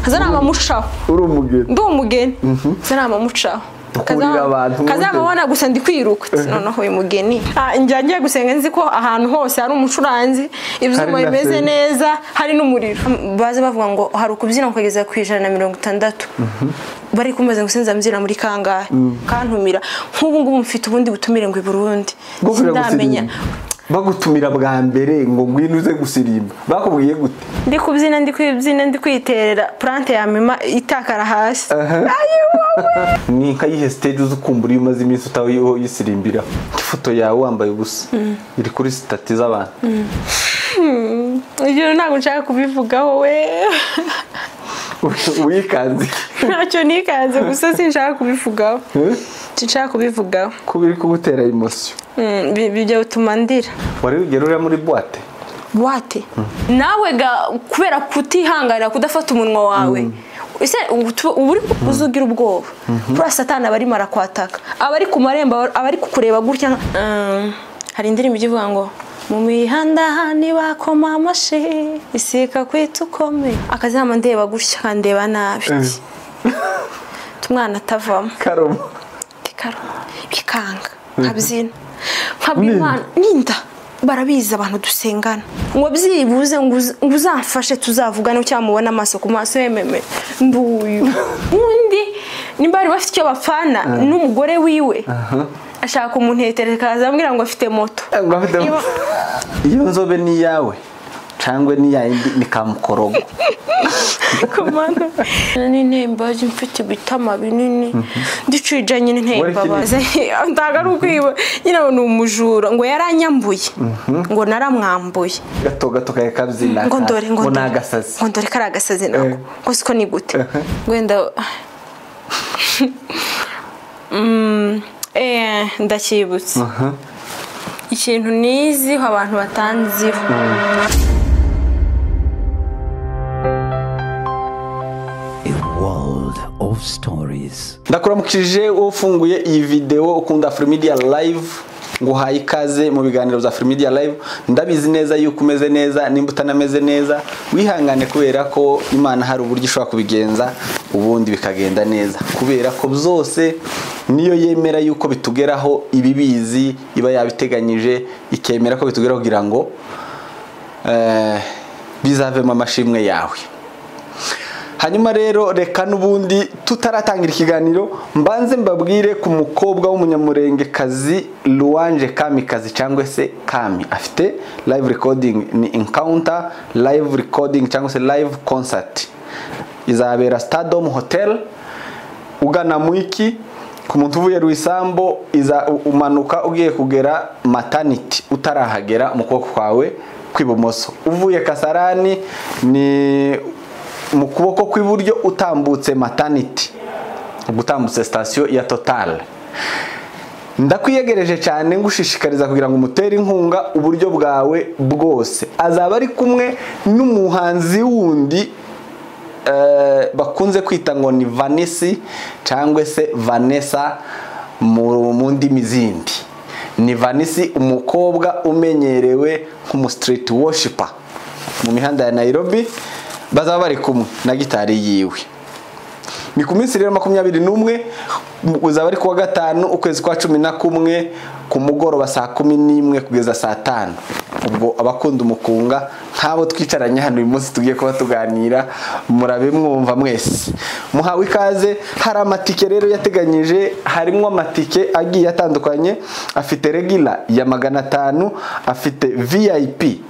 kazanama mucaho uri umugeni ndo umugeni kazanama mucaho kazamabona gusa ndi kwiruka noneho uyu mugeni njya gusenga nzi ko ahantu hose hari umucuranzi ibyuma bimeze neza hari n'umuriro baze bavuga ngo hari ukubyina kugeza ku 160 bari kumaze ngo sinza mbyina muri kangahe kantumira nk'ubu ngubu mfite ubundi butumire ngo i Burundi ndamenya bagutumira bwa mbere ngo ngwino uze gusirimba bakubwiye gute ndi kubyina ndi kwiterera plante ya mema itakara hasi ni kayihe stage uzukumbura umaze iminsi utawiho yisirimbira ifoto yawe wambaye ubusa iri kuri stati z'abantu ibyo ntabwo nshaka kubivugaho we wikanze ntacyo nikanze gusa sinshaka kubivugaho sinshaka kubivugaho kubiri kugutera emotion bijya utuma ndira wari ugerura muri boîte nawe ga kubera kutihangarira kudafata umunwa wawe ese uburi uzugira ubwoba pura satani abari marakwataka abari ku marembo abari kukureba gutya hari indirimbo ivuga ngo mu mihanda ntibakoma amashi isika kwita ukome akazama ndeba gutya kandeba nabi tumwana atavamo karoma bikanga nkabyina nkabimana ninda barabiza abantu dusengana ngo byibuze ngo uzamfashe tuzavugana cyamubona amaso ku maso yememe nduyu undi nimbari bafite icyo bapfana n'umugore wiwe ashaka umuntetereka azambwira ngo afite moto iyo nzobe ni yawe cyangwa ni yindi ni kamukorogo komanda ni nembaje mfite bitama binini ndicije nyine ntembabaza ndaga rukwiwe nyine ni umujura ngo yaranyambuye ngo naramwambuye gato kaye kabyina ngo ndore ngo nagasazi ngo ndore karagasazi nako ngo siko ni gute gwenda ndakibutse ikintu niziho abantu batanziho of stories. Ndakuramukije ufunguye iyi video ukunda Afrimedia Live ngo haye ikaze mu biganiro za Afrimedia Live. Ndabizi neza yuko umeze neza nimba utanameze neza wihangane kubera ko Imana hari uburyo ishobora kubigenza ubundi bikagenda neza kubera ko byose niyo yemera yuko bitugeraho ibibizi iba yabiteganyije ikemera ko bitugeraho kugira ngo bizavemo amashimwe yawe. Hanyuma rero reka nubundi tutaratangira ikiganiro mbanze mbabwire ku mukobwa w'umunyamurengekazi Louange Kamikazi cyangwa se Kami afite live recording ni Encounter live recording cyangwa se live concert izabera Stardom Hotel ugana Mwiki ku muntu uvuye Ruisambo iza umanuka ugiye kugera Maternity utarahagera mu kuboko kwawe kwibumoso uvuye Kasarani ni mu kuboko kw'iburyo utambutse Maternity gutambutse station ya Total. Ndakwiyegereje cyane ngushishikariza kugira ngo umutere inkunga uburyo bwawe bwose. Azaba ari kumwe n'umuhanzi wundi bakunze kwita ngo ni Vanessa cyangwa se Vanessa mu ndimi zindi. Ni Vanessa umukobwa umenyerewe nk'umu street worshipper mu mihanda ya Nairobi. Bazaba bari kumwe na gitari yiwe. Ni ku minsi rero 21 uzaba ari kuwa gatanu ukwezi kwa 11 ku mugoroba saa 11 kugeza saa 5. Ubwo abakunda umukunga nk'abo twicaranye hano uyu munsi tugiye kuba tuganira murabe mwumva mwese. Muhawe ikaze. Hari amatike rero yateganyije harimo amatike agiye atandukanye afite regular ya 500 afite VIP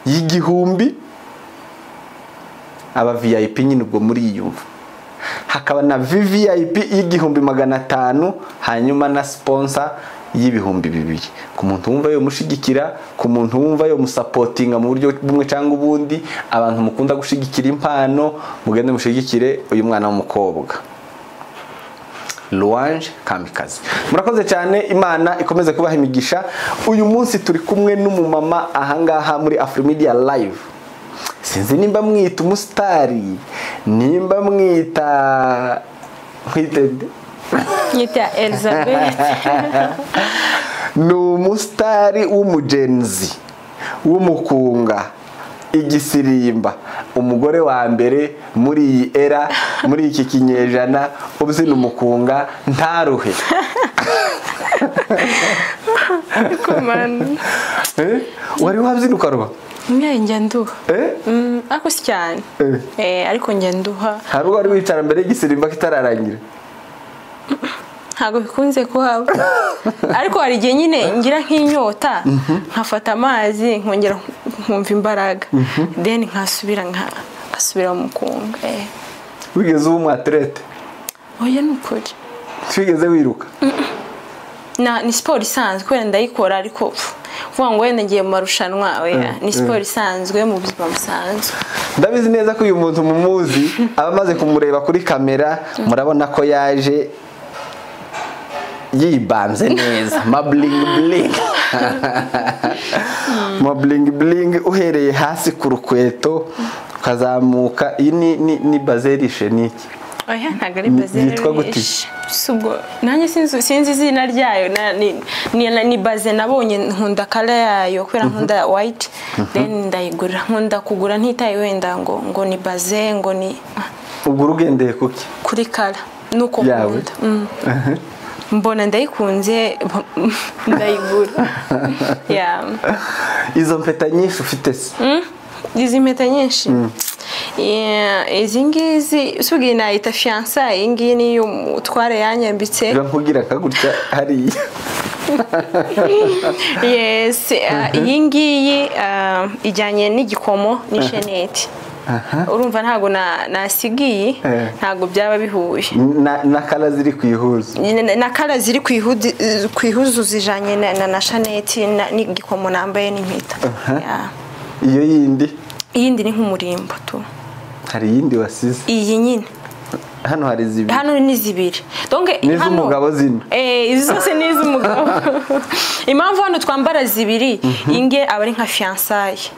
y'igihumbi aba VIP nyine ubwo muri yumva hakaba na VIP y'igihumbi 500 hanyuma na sponsor y'ibihumbi 200 ku muntu wumva yo mushigikira ku muntu wumva yo musupportinga mu buryo bumwe cyangwa ubundi abantu mukunda gushigikira impano mugende mushigikire uyu mwana w'umukobwa Louange Kamikazi. Murakoze cyane Imana ikomeze kubaha imigisha. Uyu munsi turi kumwe n'umumama ahangaha muri Afrimedia Live. Sinzi nimba mwita umusitari nimba mwita Elizabeth ni umusitari w'umugenzi w'umukunga igisirimba umugore wa mbere muri iyi era muri iki kinyejana ubyina umukunga ntaruhe. Wari wabyina ukaruha? Njya nduha ariko si cyane ariko njya nduha. Hari uwari wicara mbere y'igisirimba kitararangira? Ntabwo bikunze kuhaba ariko hari igihe nyine ngira nk'inyota nkafata amazi nkongera nkumva imbaraga then nkasubira mu kunga. Wigeze uba umwatlete? Oya ni ukuri. Twigeze wiruka? Ni siporo isanzwe kubera ndayikora ariko vuga ngo wenda ngiye mu marushanwa ni siporo isanzwe mu buzima busanzwe. Ndabizi neza ko uyu muntu mumuzi abamaze kumureba kuri kamera murabona ko yaje yibanze neza ma bling bling ma bling bling uhereye hasi ku rukweto ukazamuka. Iyi ni bazerishe niki? Oya ntago ari bazerishe subwo nanjye sinzi izina ryayo ni baze nabonye nkunda kala yayo kubera nkunda white then ndayigura nkunda kugura ntitaye wenda ngo ni baze ngo ni ugura ugendeye kuki? Kuri kala nuko nkunda mbona ndayikunze ndayigura. Izo mpeta nyinshi ufite se? Izi mpeta nyinshi izi ngizi usubiye nayita fiançailles. Iyi ngiyi niyo umutware yanyambitse nkubwira kagutya hariya. Yes, iyi ngiyi ijyanye n'igikomo n'isheneti. Urumva ntago nasigiye ntago byaba bihuye na kala ziri kwihuza na kala ziri kwihuza zijanye na shaneti n'igikomo nambaye n'impeta. Iyo yindi ni nk'umurimbo tu. Hari yindi wasize? Iyi nyine hano hari zibiri. Hano ni zibiri donc n'iz'umugabo zino izi zose ni iz'umugabo. Impamvu hano twambara zibiri inge aba ari nka fiançailles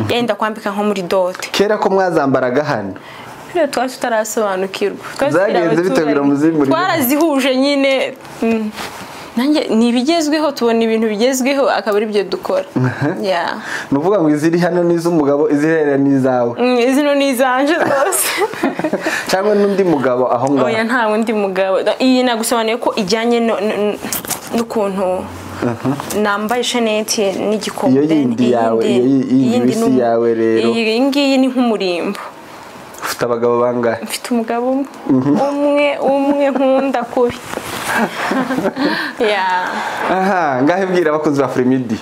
yenda kwambika nko muri dote. Kera ko mwazambaraga hano rero twari tutarasobanukirwa zagenze bitabira muzimuri twarazihuje nyine nanjye nibigezweho tubona ibintu bigezweho akaba ari byo dukora. Nuvuga ngo iziri hano n'iz'umugabo izirera n'izawe? Izino n'izanje zose cyangwa n'undi mugabo aho ngaho? Oya nta wundi mugabo. Iyi nagusobanuye ko ijyanye n'ukuntu nambaye sheneti n'igikomo. Iyo yindi yawe yindi yawe rero iyi ngiyi ni nk'umurimbo. Ufite abagabo bangahe? Mfite umugabo umwe nkunda kubi. Ngahe bwira abakozi ba Afromedia.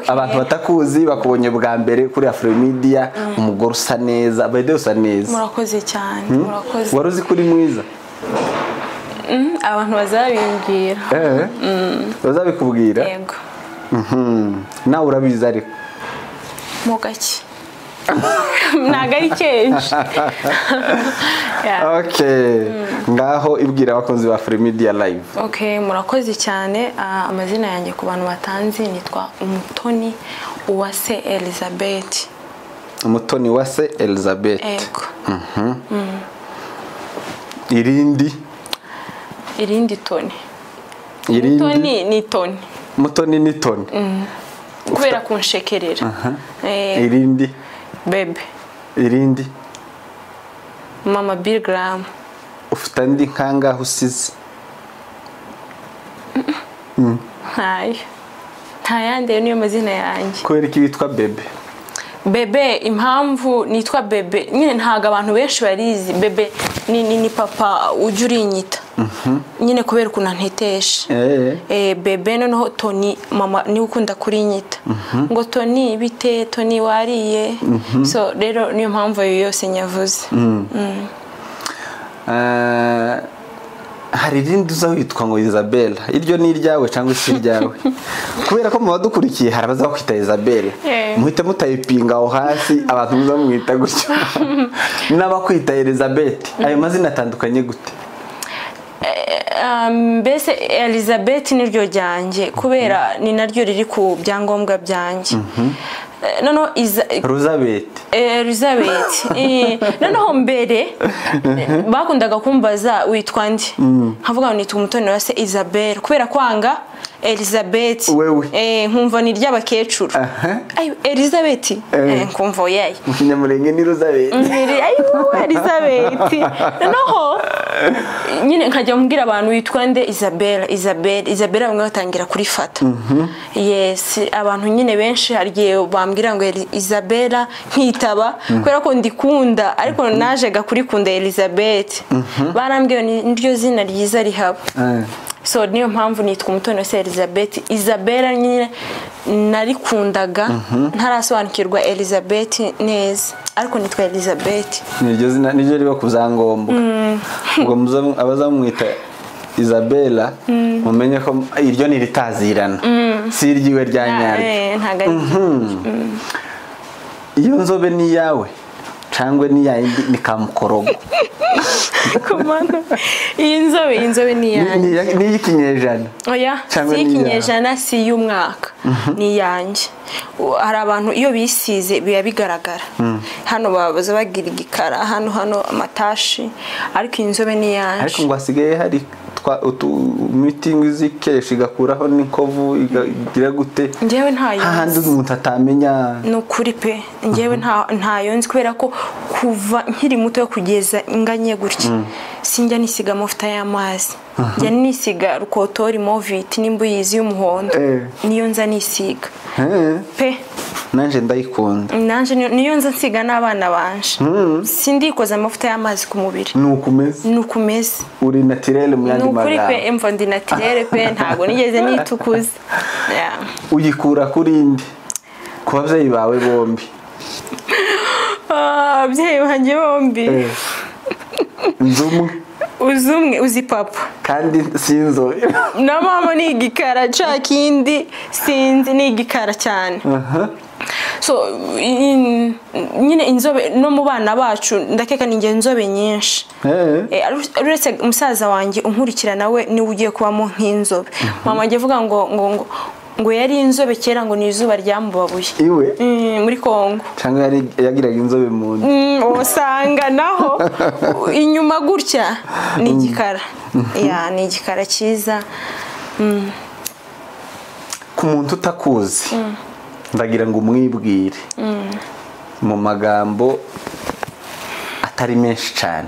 Abantu batakuzi bakubonye bwa mbere kuri Afromedia umugore usa neza bade usa neza. Murakoze cyane murakoze. Wari uzi kuri mwiza? Abantu bazabimbwira. Bazabikubwira? Yego. Nawe urabizi ariko mu gake ntago ari kenshi. Ngaho ibwira abakozi ba Afromedia live. Murakoze cyane. Amazina yanjye ku bantu batanzi nitwa Umutoni Uwase Elizabeth. Umutoni Uwase Elizabeth. Yego. Irindi Toni. Umutoni ni Toni. Mutoni ni Toni. Kubera kunshekerera. Irindi Bebe. Irindi Mama Bill Graham. Ufite andi nkangaho usize? Nta yandi niyo mazina yanjye. Kubera iki witwa Bebe? Bebe impamvu nitwa Bebe nyine ntago abantu benshi barizi. Bebe ni papa ujya urinyita nyine kubera ukuntu ntetesha. Bebe noneho Toni mama ni ukunda kurinyita ngo Toni bite Toni wariye. So rero niyo mpamvu yose nyavuze. Hari irindi uza witwa ngo Isabella, iryo ni iryawe cyangwa se iryawe? Kubera ko mu badukurikiye hari abaza kwita Isabella muhite mutayipinga aho hasi abantu muzamwita gutyo n'abakwita Elizabeth. Ayo mazina atandukanye gute? Mbese Elizabeth niryo ryanjye kubera ni naryo riri ku byangombwa byanjye. noneho Elizabeth noneho mbere bakundaga kumbaza witwa ndi nkavuga ngo nitwa umutoni wa se Isabelle kubera kwanga Elizabeth nkumva ni ry'abakecuru Elizabeth nkumva oyaye mukinyamurenge ni Elizabeth Elizabeth noneho nyine nkajya mbwira abantu witwa nde Isabelle bamwe batangira kurifata yes abantu nyine benshi hariye bambwira ngo Isabelle nkitaba kubera ko ndikunda ariko najega kurikunda Elizabeth barambwiye niryo zina ryiza rihaba so niyo mpamvu nitwa umutoni wa Elizabeth Isabelle nyine narikundaga ntarasobanukirwa Elizabeth neza ariko nitwa Elizabeth niryo zina niryo riba kuzangombo ngo abazamwita Isabelle mumenye ko iryo niritazirana si iryiwe rya nyaryo iyo nzobe ni yawe cyangwa ni yindi ni kamukorogo komanda iyi nzobe ni yanjye ni ikinyejana oya si ikinyejana si y'umwaka ni yanjye hari abantu iyo bisize biba bigaragara hano babaza bagira igikara hano amatashi ariko iyi nzobe ni yanjye ariko ngo hasigaye hari meeting zikesha igakuraho n'inkovu igira gute njyewe ntayo hahandi umuntu atamenya n'ukuri pe njyewe ntayo nzi kubera ko kuva nkiri muto yo kugeza inganye gutya sinjya nisiga amavuta y'amazi njya nisiga rukotori moviti n'imbuyizi y'umuhondo niyo nza nisiga pe nanje ndayikunda nanje niyo nza nsiga n'abana banje sindikoza amavuta y'amazi ku mubiri nukumeze uri naturel mu yandi magara nukuri pe mva ndi naturel pe ntago nigeze nitukuza uyikura kuri indi ku bavyeyi bawe bombi abavyeyi banjye bombi uzumwe uzi papa kandi sinzo na mama ni igikara cakindi sinzi ni igikara cyane so nyine inzobe no mu bana bacu ndakeka ninge inzobe nyinshi uretse umusaza wanjye unkurikira nawe ni ugiye kubamo nk'inzobe mama ngiye vuga ngo yari inzobe kera ngo ni izuba ryamubabuye iwe muri Kongo cyangwa yagiraga inzobe mu nda usanga naho inyuma gutya ni igikara ni igikara cyiza ku muntu utakuzi ndagira ngo umwibwire mu magambo atari menshi cyane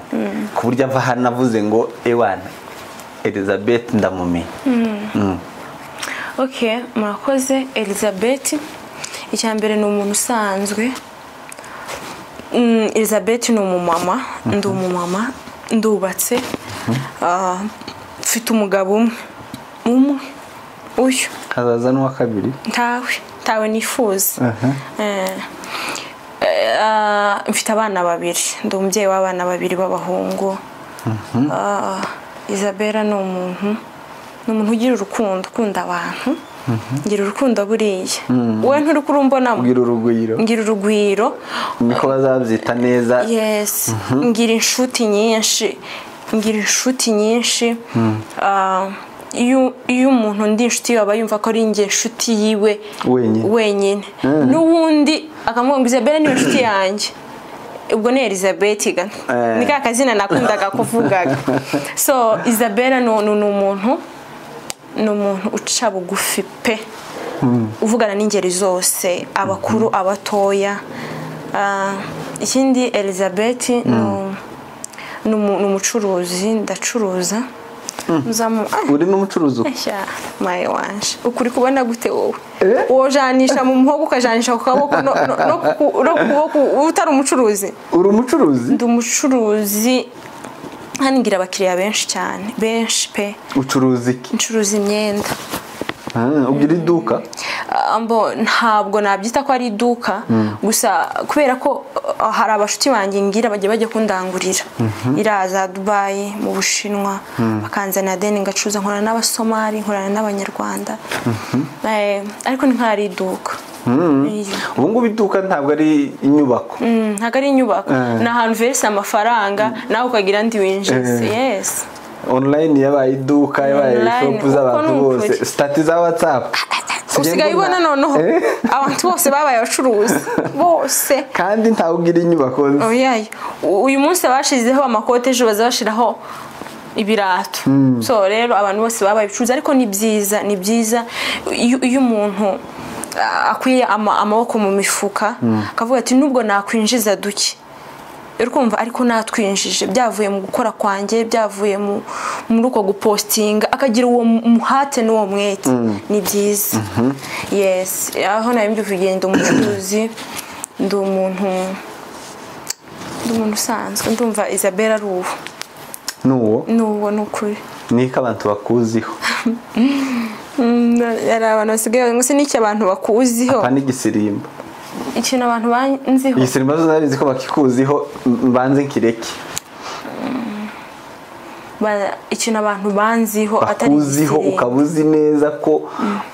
ku buryo ava hano avuze ngo ewana Elizabeth ndamumenye okay murakoze Elizabeth icyambere ni umuntu usanzwe Elizabeth ni umumama ndubatse mfite umugabo umwe uyu hazaza n'uwa kabiri tawe nifuza mfite abana babiri ndi umubyeyi w'abana babiri b'abahungu Isabelle ni umuntu ugira urukundo ukunda abantu ngira urukundo buriya wowe nturi kurumbona ngira urugwiro niko bazabyita neza yes ngira inshuti nyinshi iyo umuntu ndi inshuti aba yumva ko ari nge inshuti yiwe wenyine n'ubundi akamubwira ngo Isabelle ni inshuti yanjye ubwo ni Elizabeth ni ka kazina nakundaga kuvugaga so Isabelle ni umuntu uca bugufi pe uvugana n'ingeri zose abakuru abatoya ikindi Elizabeth ni umucuruzi ndacuruza uri n'umucuruzi maye wanje ukuri kubona gute wowe wojanisha mu muhogo ukajanisha ku kaboko no kuboko utari umucuruzi uri umucuruzi ndi umucuruzi hano ngira abakiriya benshi cyane benshi pe ucuruzi iki ncuruza imyenda ugira iduka ntabwo nabyita ko ari iduka gusa kubera ko hari abashuti banjye ngira bajya kundangurira iraza Dubai mu Bushinwa bakanzana deni ngacuruza nkorana n'abasomali nkorana n'abanyarwanda ariko ni nk'ari iduka ubu ngubu iduka ntabwo ari inyubako ntabwo ari inyubako ni ahantu verisa amafaranga nawe ukagira andi winjiza yes online yabaye iduka yabaye shop z'abantu bose stati za WhatsApp usigaye ubona noneho abantu bose babaye abacuruzi bose kandi ntawe ugira inyubako nzi. oya uyu munsi bashizeho amakote ejo bazashiraho ibirato so rero abantu bose babaye abacuruzi ariko ni byiza iyo umuntu akwiye amaboko mu mifuka akavuga ati nubwo nakwinjiza duke urumva ariko natwinjije byavuye mu gukora kwanjye byavuye muri uko gupostinga akagira uwo muhate n'uwo mwete ni byiza yes aho nayo mbyuvugenda umucuruzi ndi umuntu usanzwe ndumva Isabella ari uwo nuwo nukuri niko abantu bakuziho yari abantu basigaye ngo se n'iki abantu bakuziho apa n'igisirimba ikintu abantu banziho igisirimba zo nabizi ko bakikuziho banze nkireke ikintu abantu banziho atari bakuziho ukabuzi neza ko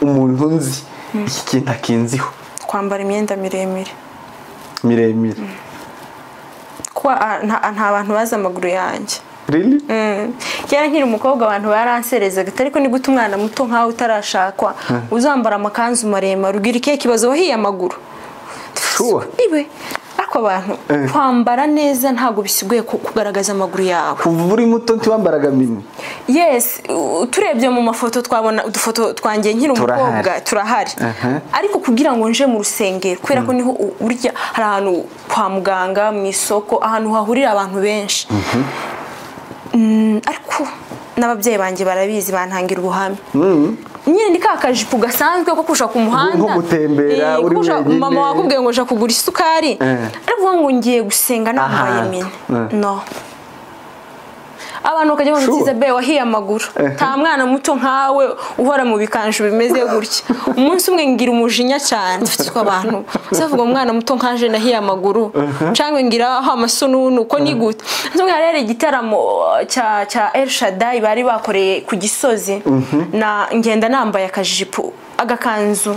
umuntu nzi iki kintu akinziho kwambara imyenda miremire kuba nta bantu bazi amaguru yanjye really kera nkiri umukobwa abantu baranserezaga ariko ni gute umwana muto nkawe utarashakwa uzambara amakanzu maremare ugira ikihe kibazo wahiye amaguru iwe ariko abantu kwambara neza ntago bisiguye kugaragaza amaguru yawe kuva uri muto ntiwambaraga mini yes turebye mu mafoto twabona udufoto twanjye nkiri umukobwa turahari ariko kugira ngo nje mu rusengero kubera ko niho urya hari ahantu kwa muganga mu isoko ahantu hahurira abantu benshi ariko n'ababyeyi banjye barabizi bantangira ubuhamya nyine ni kakajipo gasanzwe ko kusha ku muhanda nko gutembera uri wenyine mama wakubwiye ngo uja kugura isukari ariko ngo ngiye gusenga nambaye mine no abantu bakajya ngo Isabella wahiye amaguru nta mwana muto nkawe uhora mu bikanje bimeze gutya umunsi umwe ngira umujinya cyane mfite abantu savuga umwana muto nkaje nahiye amaguru cyangwa ngira aho amasununu ko ni gute nzumwe yarere igitaramo cya El Shaddai bari bakoreye ku Gisozi na ngenda nambaye akajipo agakanzu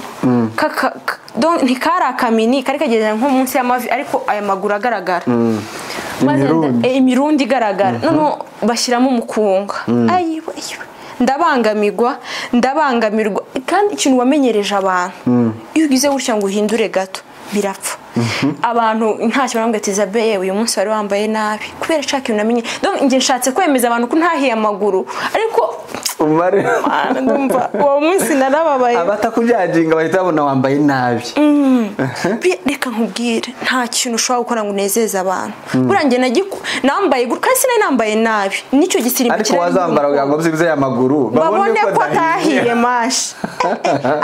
ntikari akamini kari kageze nko munsi y'amavi ariko aya maguru agaragara imirundi igaragara noneho bashyiramo umukunga ayiwe ndabangamirwa kandi ikintu wamenyereje abantu iyo ugize gutya ngo uhindure gato birapfa abantu ntacyo barambwira ati Isabella uyu munsi wari wambaye nabi kubera nshaka ibintu namenye njye nshatse kwemeza abantu ko ntahiye amaguru ariko ndumva uwo munsi narababaye abatakujajinga bahita babona wambaye nabi reka nkubwire nta kintu ushobora gukora ngo unezeze abantu burangiye nambaye gutya kandi sinari nambaye nabi nicyo gisirimba ariko wazambara kugira ngo byibuze aya maguru babone ko atahiye mashi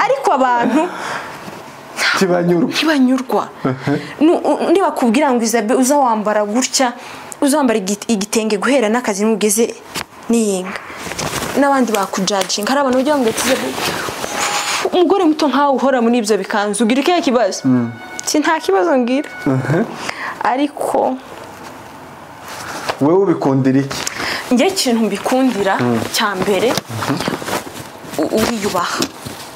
ariko abantu ntibanyurwa niba kubwira ngo Isabella uza wambara gutya uzambara igitenge guhera n'akazi n'ugeze niyinga n'abandi bakujajinga hari abantu bagira ngo umugore muto nkawe uhora muri ibyo bikanzu ugira ikihe kibazo nta kibazo ngira ariko wewe ubikundira iki njye ikintu mbikundira cya mbere uriyubaha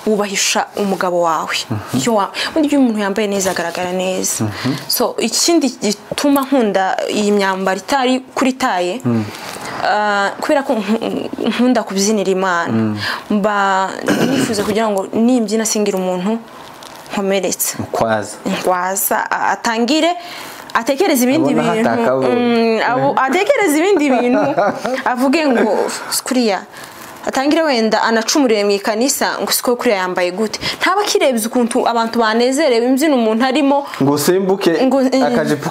wubahisha umugabo wawe iyo umuntu yambaye neza agaragara neza so ikindi gituma nkunda iyi myambaro itari kuri taye kubera ko nkunda kubyinira Imana mba nifuza kugira ngo nimbyina singira umuntu nkomeretse nkwaza atangire atekereza ibindi bintu avuge ngo kuriya atangire wenda anacumurire mu ikanisa ngo siko kuriya yambaye gute ntaba kirebye ukuntu abantu banezerewe imbyino umuntu arimo ngo simbuke akajipo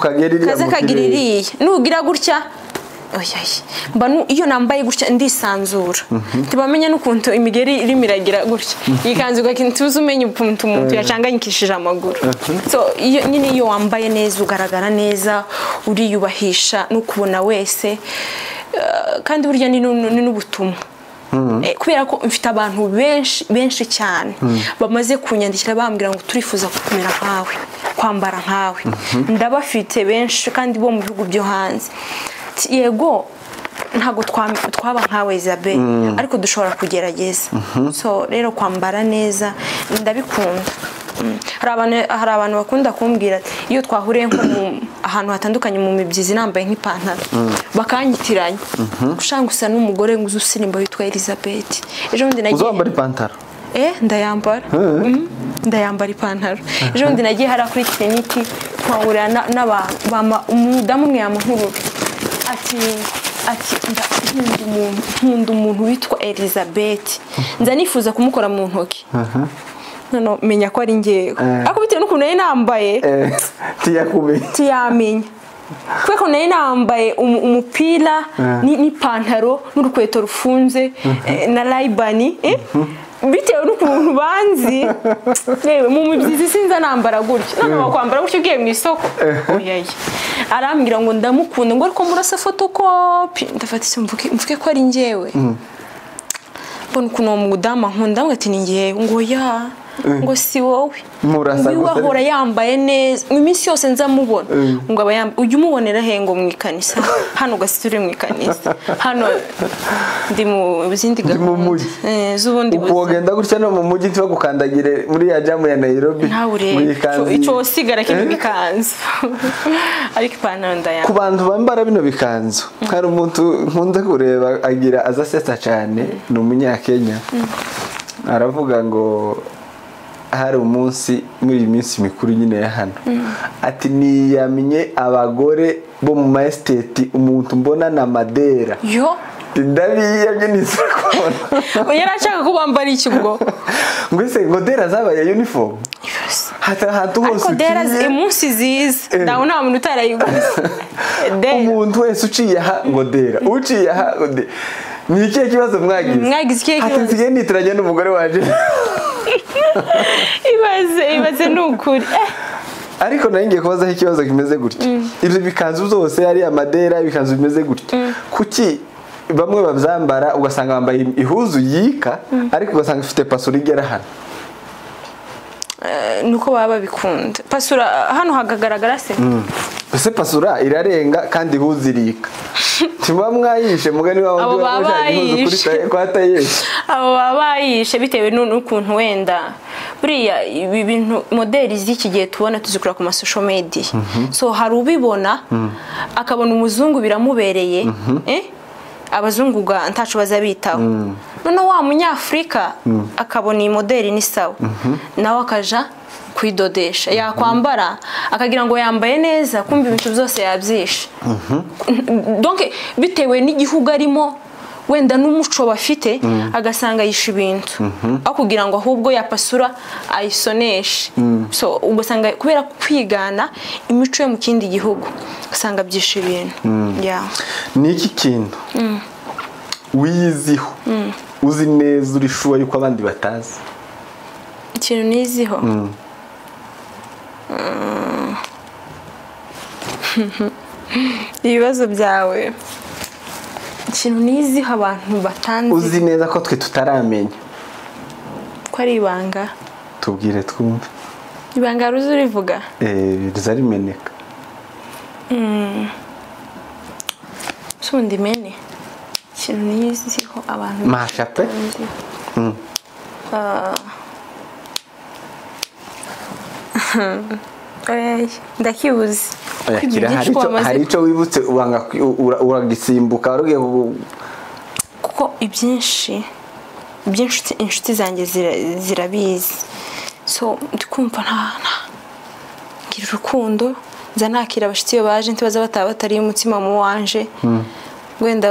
kagiririye nugira gutya iyo nambaye gutya ndisanzura ntibamenye n'ukuntu imigeri irimo iragira gutya yikanzu ugakintuza umenye ukuntu umuntu yacanganyikishije amaguru so nyine iyo wambaye neza ugaragara neza uriyubahisha n'ukubona wese kandi burya ni n'ubutumwa kubera ko mfite abantu benshi cyane bamaze kunyandikira bambwira ngo turifuza kumera nkawe kwambara nkawe ndabafite benshi kandi bo mu bihugu byo hanze yego ntago twaba nkawe Isabella ariko dushobora kugerageza so rero kwambara neza ndabikunda hari abantu bakunda kumbwira iyo twahuriye nko ahantu hatandukanye mu mibyizi nambaye nk'ipantaro bakanyitiranya gushanga usa n'umugore ngo uzusirimba witwa Elizabeth ejo bundi nagiye uzambara ipantaro ndayambara ndayambara ipantaro ejo bundi nagiye hariya kuri Trinity nkahurira umudamu umwe yamuhurura ati nkunda umuntu witwa Elizabeth nza nifuza kumukora mu ntoki none menya ko ari ngewe ariko bitewe n'ukuntu nari nambaye tiyamenya kuko nari nambaye umupira n'ipantaro n'urukweto rufunze na Ray-Ban bitewe n'ukuntu banzi yewe mu mibyizi sinza nambara gutyo none wakwambara gutyo ugiye mu isoko oyaye arambwira ngo ndamukunda ngo ariko murasa photocopy ndafatise mvuke ko ari ngewe mbona ukuntu umudamu nkunda ngo ati ni ngewe ngo ya ngo si wowe wahora yambaye neza iminsi yose nzamubona ngo ujye umubonera hengo mu ikanisa hano gasituri mu ikanisa hano ndi mu zindi gahunda z'ubundi ugenda gutya no mu mujyi ntiba gukandagire muri ya jamu ya Nairobi muri kanzu icyo sigara kino bikanzu ariko ipantaro ndaya ku bantu bambara bino bikanzu hari umuntu nkunda kureba agira azasetsa cyane ni umunyakenya aravuga ngo hari umunsi muri iyi minsi mikuru nyine ya hano ati niyamenye abagore bo mu ma estate umuntu mbona na Madera yo ndabiyamye nisakona yarashaka ko bambara iki ubwo ngwese ngo Dera zabaye uniform hatu hose ariko Dera umunsi ziza ndaho nta muntu utarayiguze umuntu wese uciye aha ngo Dera uciye aha ngo Dera ni ikihe kibazo mwagize ikihe kibazo hati nsigaye nituranye n'umugore waje ibaze n'ukuri ariko nari ngiye kubazaho ikibazo kimeze gutya ibyo bikanzu byose ari Amadera ibikanzu bimeze gutya kuki bamwe babyambara ugasanga bambaye ihuzu yika ariko ugasanga ifite pasura igera hano nuko baba babikunda pasura hano hagagaragara se ese pasura irarenga kandi ihuzu irika tiba mwayishe mugani wawe abo babayishe kwatayeshe abo babayishe bitewe n'ukuntu wenda buriya ibi bintu modeli z'iki gihe tubona tuzikura ku social media so hari ubibona akabona umuzungu biramubereye abazungu ntacu bazabitaho none wa munyafrika akabona iyi modeli ni sawa nawe akaja kwidodesha yakwambara akagira ngo yambaye neza kumva ibintu byose yabyishe donc bitewe n'igihugu arimo wenda n'umuco bafite agasanga yisha ibintu aho kugira ngo ahubwo yapasura ayisoneshe so ugasanga kubera kwigana imico yo mu kindi gihugu ugasanga byisha ibintu ni iki kintu wiyiziho uzi neza uri shuwa yuko abandi batazi ikintu niziho ibibazo byawe ikintu niziho abantu batanzi uzi neza ko twe tutaramenya ko ari ibanga tubwire twumve ibanga ruzi urivuga riza rimeneka sundi mene ikintu niziho abantu masha pe ndakibuze hari icyo wibutse uragisimbuka kuko ibyinshi inshuti zanjye zirabizi so ndikumva ngira urukundo nza nakira abashyitsi iyo baje ntibaza bataba batari umutima mu wanje wenda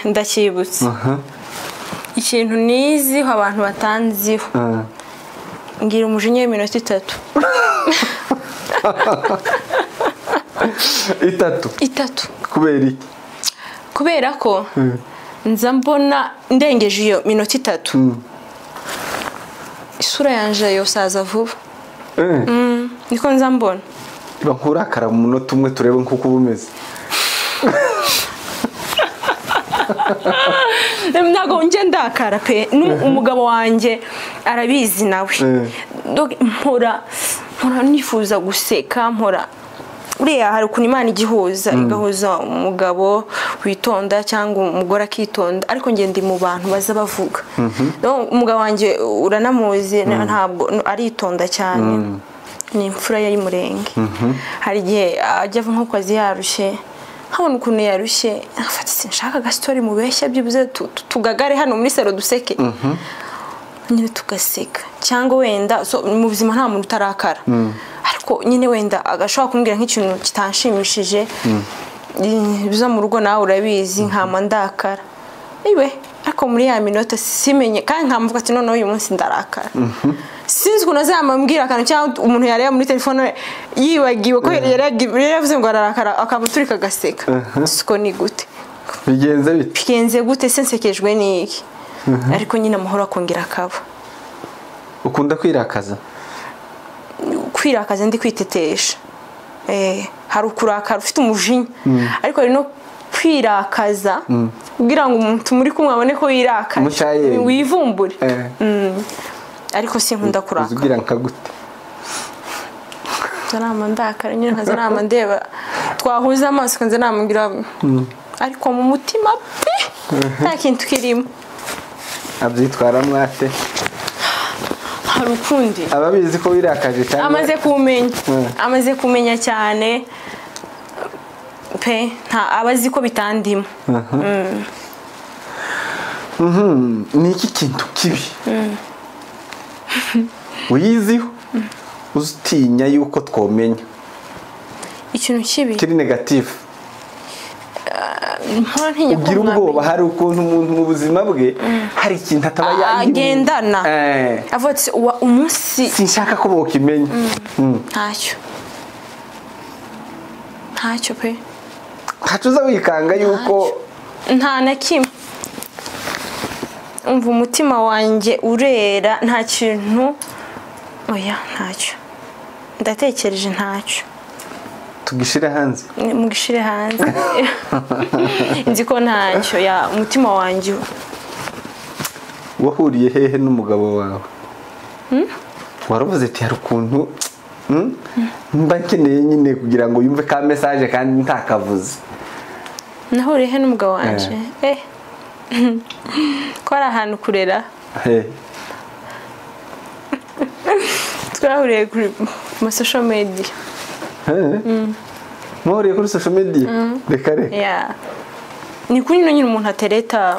ndakibutse ikintu niziho abantu batanziho ngira umujinya w'iminota 3 itatu kubera iki kubera ko nza mbona ndengeje iyo minota 3 isura yanje yosaza vuba niko nza mbona iba nkurakara mu munota umwe turebe nkuko ubumeze ntago nje ndakara pe umugabo wanjye arabizi nawe mpora nifuza guseka mpora uriya hari ukuntu Imana igahuza umugabo witonda cyangwa umugore akitonda ariko nge ndi mu bantu baza bavuga umugabo wanjye uranamuzi ntabwo aritonda cyane ni imfura y'Umurenge hari igihe ajya ava nko kazi yarushye nkabona ukuntu yarushye afata sinshaka gastori mubeshya byibuze tugagare hano muri salo duseke nyine tugaseka cyangwa wenda mu buzima nta muntu utarakara ariko nyine wenda agashobora kumbwira nk'ikintu kitanshimishije biza mu rugo nawe urabizi nkama ndakara iwe ariko muri ya minota simenye kandi nkamuvuga ati noneho uyu munsi ndarakara sinzi ukuntu azamambwira akantu cyangwa umuntu yareba muri telefone yibagiwe ko yaravuze ngo ararakara akamuturika agaseka siko ni gute bigenze gute sensekejwe n'iki ariko nyine amahoro akongera akaba. Ukunda kwirakaza ndi kwitetesha hari ukurakara ufite umujinya ariko hari no kwirakaza kugira ngo umuntu muri kumwe abone ko yirakaje wivumbure ariko sinkunda kurakara uzugira nka gute zanama ndakara nyine nkazanama ndeba twahuza amaso kanzanama ngira ariko mu mutima nta kintu kirimo. Abyitwara mwate hari ukundi ababizi ko wirakaje cyane amaze kumenya cyane pe nta abazi ko bitandimo. Ni iki kintu kibi uyiziho uzitinya yuko twomenya ikintu kibi kiri negative ugira ubwoba hari ukuntu umuntu mu buzima bwe hari ikintu ataba yagendana avutse umunsi sinshaka ko bokimenya ntacyo pe ntacyo uza wikanga yuko nta na kimwe umva umutima wanjye urera nta kintu oya ntacyo ndatekereje ntacyo tugishire hanze mugishire hanze nzi ko ntacyo ya umutima wanjye. Wahuriye hehe n'umugabo wawe waravuze ati hari ukuntu mba nkeneye nyine kugira ngo yumve ka message kandi ntakavuze? Nahuriye he n'umugabo wanje ko ari ahantu kurera twahuriye kuri social media. Mwahuriye kuri social media? Reka ni kuri nyine umuntu atereta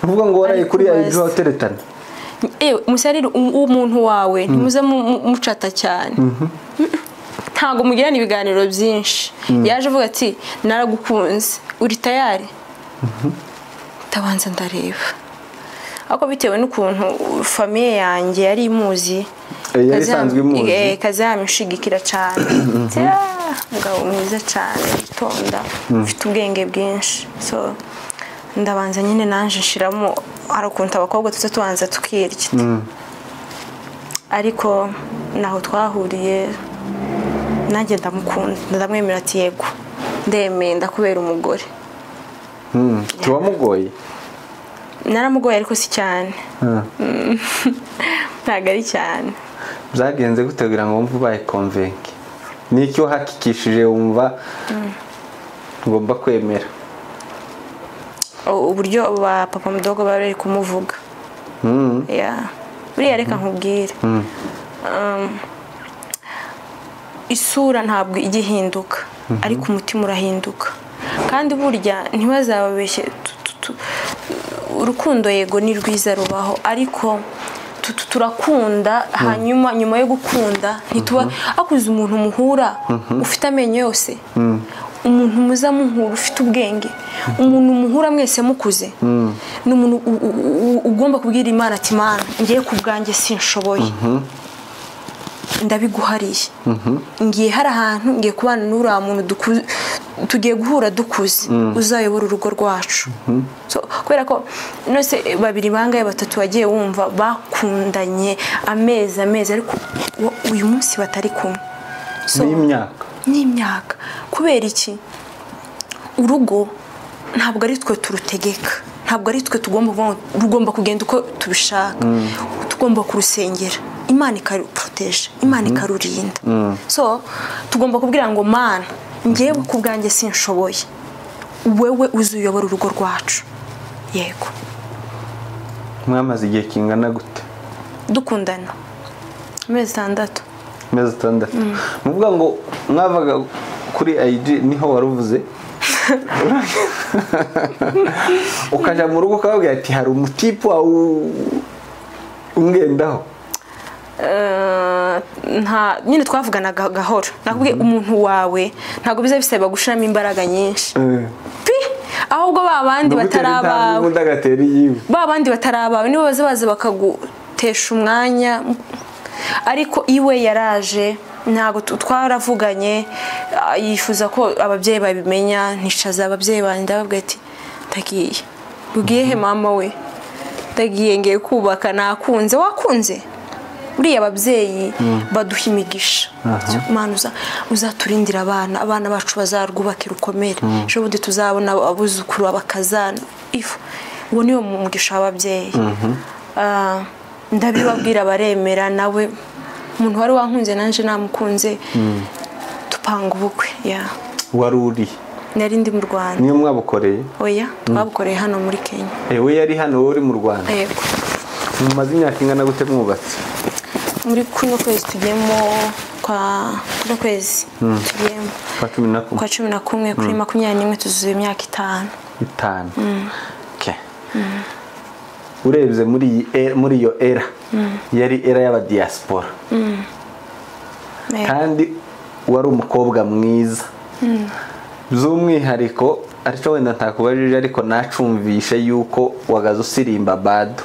uvuga ngo waraye kuri ya ibyo ateretana umusariro umuntu wawe ntimuze mucata cyane ntago mugirana ibiganiro byinshi yaje avuga ati naragukunze uri tayari tabanza ndareba ako bitewe n'ukuntu famille yanjye yari imuzi kazamushigikira cyane mugabo mwiza cyane itonda ufite ubwenge bwinshi so ndabanza nyine nanje nshiramo arakunta abakobwa tubanza tukirya ariko naho twahuriye nanjye ndamukunda ndamwemera ati yego ndemeye ndakubera umugore. Tuwamugoye? Naramugoye ariko si cyane ntago ari cyane. Byagenze gute kugira ngo wumve ubaye convince? Niki wahakikishije wumva ngomba kwemera? Uburyo ba papa mudogo bari kumuvuga buriya reka nkubwire isura ntabwo igihinduka ariko umutima urahinduka kandi burya ntibazababeshye urukundo yego ni rwiza rubaho ariko turakunda hanyuma nyuma yo gukunda ntituba akuze umuntu muhura ufite amenyo yose umuntu muza muhura ufite ubwenge umuntu muhura mwese mukuze ni umuntu ugomba kubwira Imana ati Mana ngiye ku bwanjye sinshoboye ndabiguhariye ngiye hari ahantu ngiye kubana n'uriya muntu tugiye guhura dukuze uzayobora urugo rwacu kubera ko nose babiri bangaye batatu wagiye wumva bakundanye amezi ariko uyu munsi batari kumwe n'imyaka kubera iki urugo ntabwo ari twe turutegeka ntabwo ari twe rugomba kugenda uko tubishaka tugomba kurusengera Imana ikaruproteje Imana ikarurinda so tugomba kubwira ngo Mana ngiye ku bwanjye sinshoboye wewe uzuyobora urugo rwacu yego. Mwamaze igihe kingana gute dukundana? Amezi 6. Muvuga ngo mwavaga kuri IG niho waruvuze ukaja mu rugo ukababwira ati hari umutipu ungendaho nyine twavuganaga gahoro nakubwiye umuntu wawe ntabwo biza bisaba gushiramo imbaraga nyinshi ahubwo babandi batarabawe nibo baza bakagutesha umwanya ariko iwe yaraje ntabwo twaravuganye yifuza ko ababyeyi babimenya nticaza ababyeyi banjye ndababwira ati ndagiye ugiye he mama we ndagiye ngiye kubaka nakunze wakunze buriya ababyeyi baduha imigisha Mana uzaturindira abana bacu bazarwubake rukomere ejo bundi tuzabona abuzukuru abakazana uwo niwo mugisha w'ababyeyi ndabibabwira baremera nawe umuntu wari wankunze nanje namukunze tupanga ubukwe wari uri nari ndi mu Rwanda niyo mwabukoreye oya twabukoreye hano muri Kenya we yari hano uri mu Rwanda yego mumaze imyaka ingana gute mwubatse muri kuno kwezi tugiyemo kuno kwezi tugiyemo kwa 11 kuri 21 tuzuye imyaka 5 okay urebye muri iyo era yari era y'aba diaspora kandi wari umukobwa mwiza by'umwihariko ariko wenda ntakubajije ariko nacumvishe yuko wagaze usirimba bado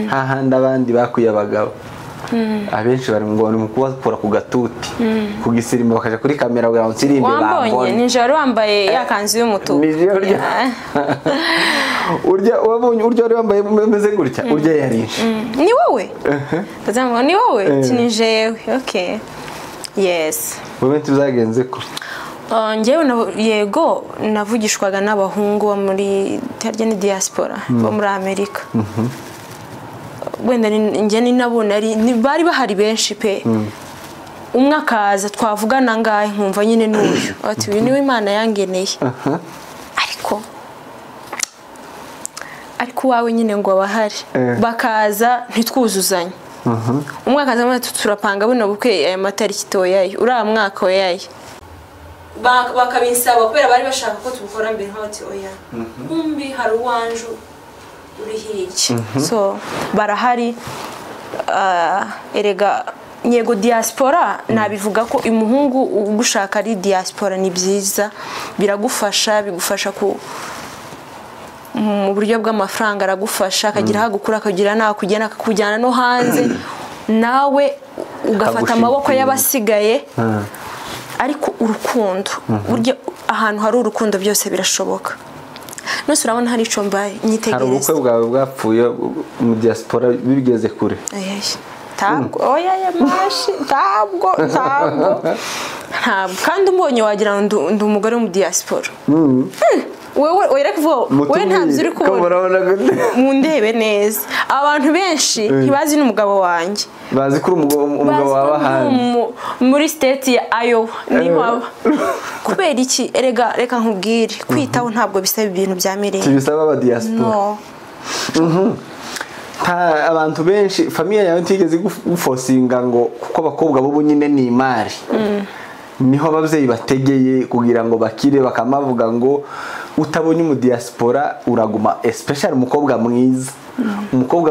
hahandi abandi bakuye abagabo abenshi bari ngo ni kubakora ku gatuti kugisimba bakaje kuri kamera kugira ngo nsirimbe bambone nije wari wambaye yakanzu y'umutuku urya wari wambaye meze gutya urya yarinje ni wowe kazamwa ni wowe tinijewe okay yes wowe tuzagenze ko ngewe yego navugishwaga n'abahungu bo muri tarya diaspora bo muri Amerika wenda njye ninabona bari bahari benshi pe umwe akaza twavugana ngahe nkumva nyine n'uyu ati uyu niwe Imana yangeneye ariko wawe nyine ngo abahari bakaza ntitwuzuzanye umwe akaza mwe turapanga buno bukwe aya matariki toyaye uriya mwaka wayaye bakabinsaba kubera bari bashaka ko tubukora mbere nk'abati oya kumbi hari uwanje uri hirya so barahari erega yego diaspora nabivuga ko umuhungu ugushaka ari diaspora ni byiza biragufasha bigufasha ku mu buryo bw'amafaranga aragufasha akagira hagukura akagira nakugena akakujyana no hanze nawe ugafata amaboko y'abasigaye ariko urukundo buryo ahantu hari urukundo byose birashoboka nose urabona hari ico mbaye nyitegereza hari ubukwe bwawe bwapfuye mu diaspora bigeze kure tabwo oya mashi tabwo kandi umbonye wagira ndi umugore mu diaspora wewe rekvo we ntabyo uri kubona mu ndebe neza abantu benshi ntibazi n'umugabo wanjye bazi ko umugabo wawe hanze muri state ya Iowa niho aba kubera iki reka nkubwire kwitaho ntabwo bisaba ibintu bya mirenge bisaba aba diaspora abantu benshi famille yawe ntigeze gufosinga ngo kuko abakobwa bo nyine ni imari niho ababyeyi bategeye kugira ngo bakire bakamavuga ngo utabonye mu diaspora uraguma especially umukobwa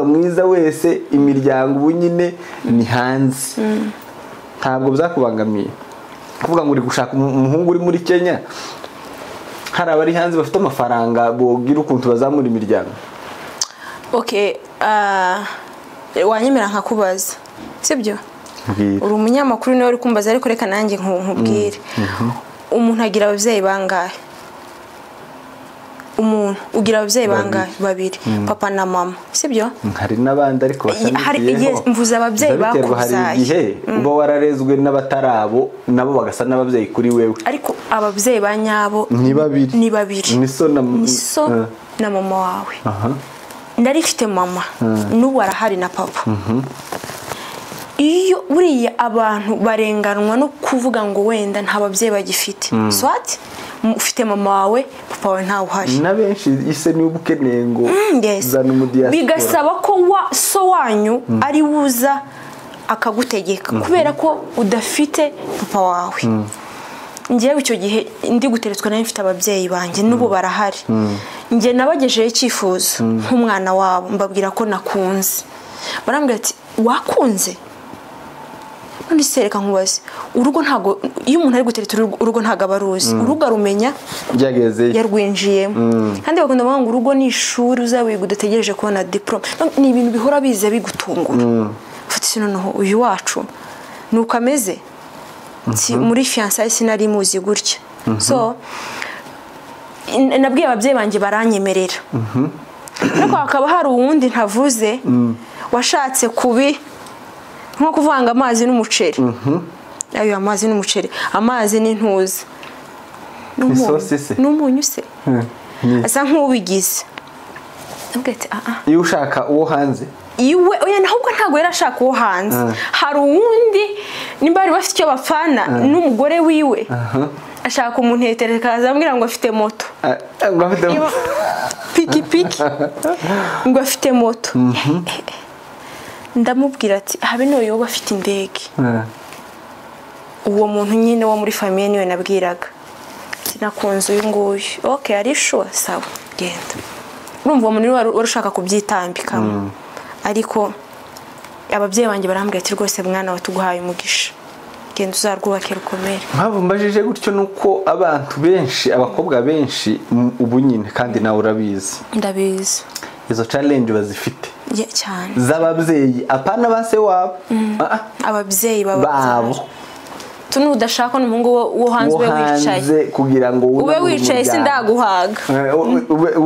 mwiza wese imiryango ubu nyine ni hanze ntabwo byakubangamiye kuvuga ngo uri gushaka umuhungu uri muri Kenya hari abari hanze bafite amafaranga bogira ukuntu bazamura imiryango okay wanyemera nkakubaza sibyo uri umunyamakuru niwe uri kumbaza ariko reka nanjye nkubwire umuntu agira ababyeyi bangahe umuntu ugira ababyeyi bangahe babiri papa na mama sibyo hari nabandi ariko batandukanye mvuze ababyeyi bakuzaye hari igihe uba wararezwe n'abatarabo nabo bagasa n'ababyeyi kuri wewe ariko ababyeyi banyabo ni babiri ni so na mama wawe ndarifite mama n'ubu arahari na papa iyo buriya abantu barenganwa no kuvuga ngo wenda nta babyeyi bagifite swati ufite mama wawe papa wawe ntawe uhari na benshi ise ni ubukeneye ngo zana mu diaspora bigasaba ko so wanyu ari wuza akagutegeka kubera ko udafite papa wawe ngiye icyo gihe ndi guteretswa nayo mfite ababyeyi banjye n'ubu barahari ngiye nabagejeje icyifuzo nk'umwana wabo mbabwira ko nakunze barambwira ati wakunze none sereka nkubaze urugo ntago iyo umuntu ari gutereta urugo ntago abaruzi urugo arumenya byageze yarwinjiyemo kandi bakunda ngo urugo ni ishuri uzawiga udategereje kubona diplome ni ibintu bihora biza bigutungura ufite noneho uyu wacu nuko ameze muri fiançailles sinari muzi gutya so nabwiye ababyeyi banjye baranyemerera ariko hakaba hari uwundi ntavuze washatse kubi nko kuvanga amazi n'umuceri ayo amazi n'umuceri amazi n'intuza n'umunyu se asa nk'ubigize nabwete iyo ushaka uwo hanze iwe oya nahubwo ntago yarashaka uwo hanze hari uwundi nimba bari bafite icyo bapfana n'umugore wiwe ashaka umuntu yetereka azambwira ngo afite moto ngo afite piki ngo afite moto ndamubwira ati habe noyo bafite indege uwo muntu nyine wo muri famille niwe nabwiraga sinakunze uyu nguyu okay ari sure sawa genda urumva uwo muntu wari ushaka kubyitambikamo ariko ababyeyi banjye barambwira ati rwose mwana watuguhaye umugisha genda uzarwubake rukomere mpamvu mbajije gutyo nuko abantu benshi abakobwa benshi ubu nyine kandi nawe urabizi ndabizi izo challenge bazifite cyane z'ababyeyi apana base wabo ababyeyi babo tunudashaka n'umuhungu wo hanze we wicaye kugira ngo ube wicaye sindaguhaga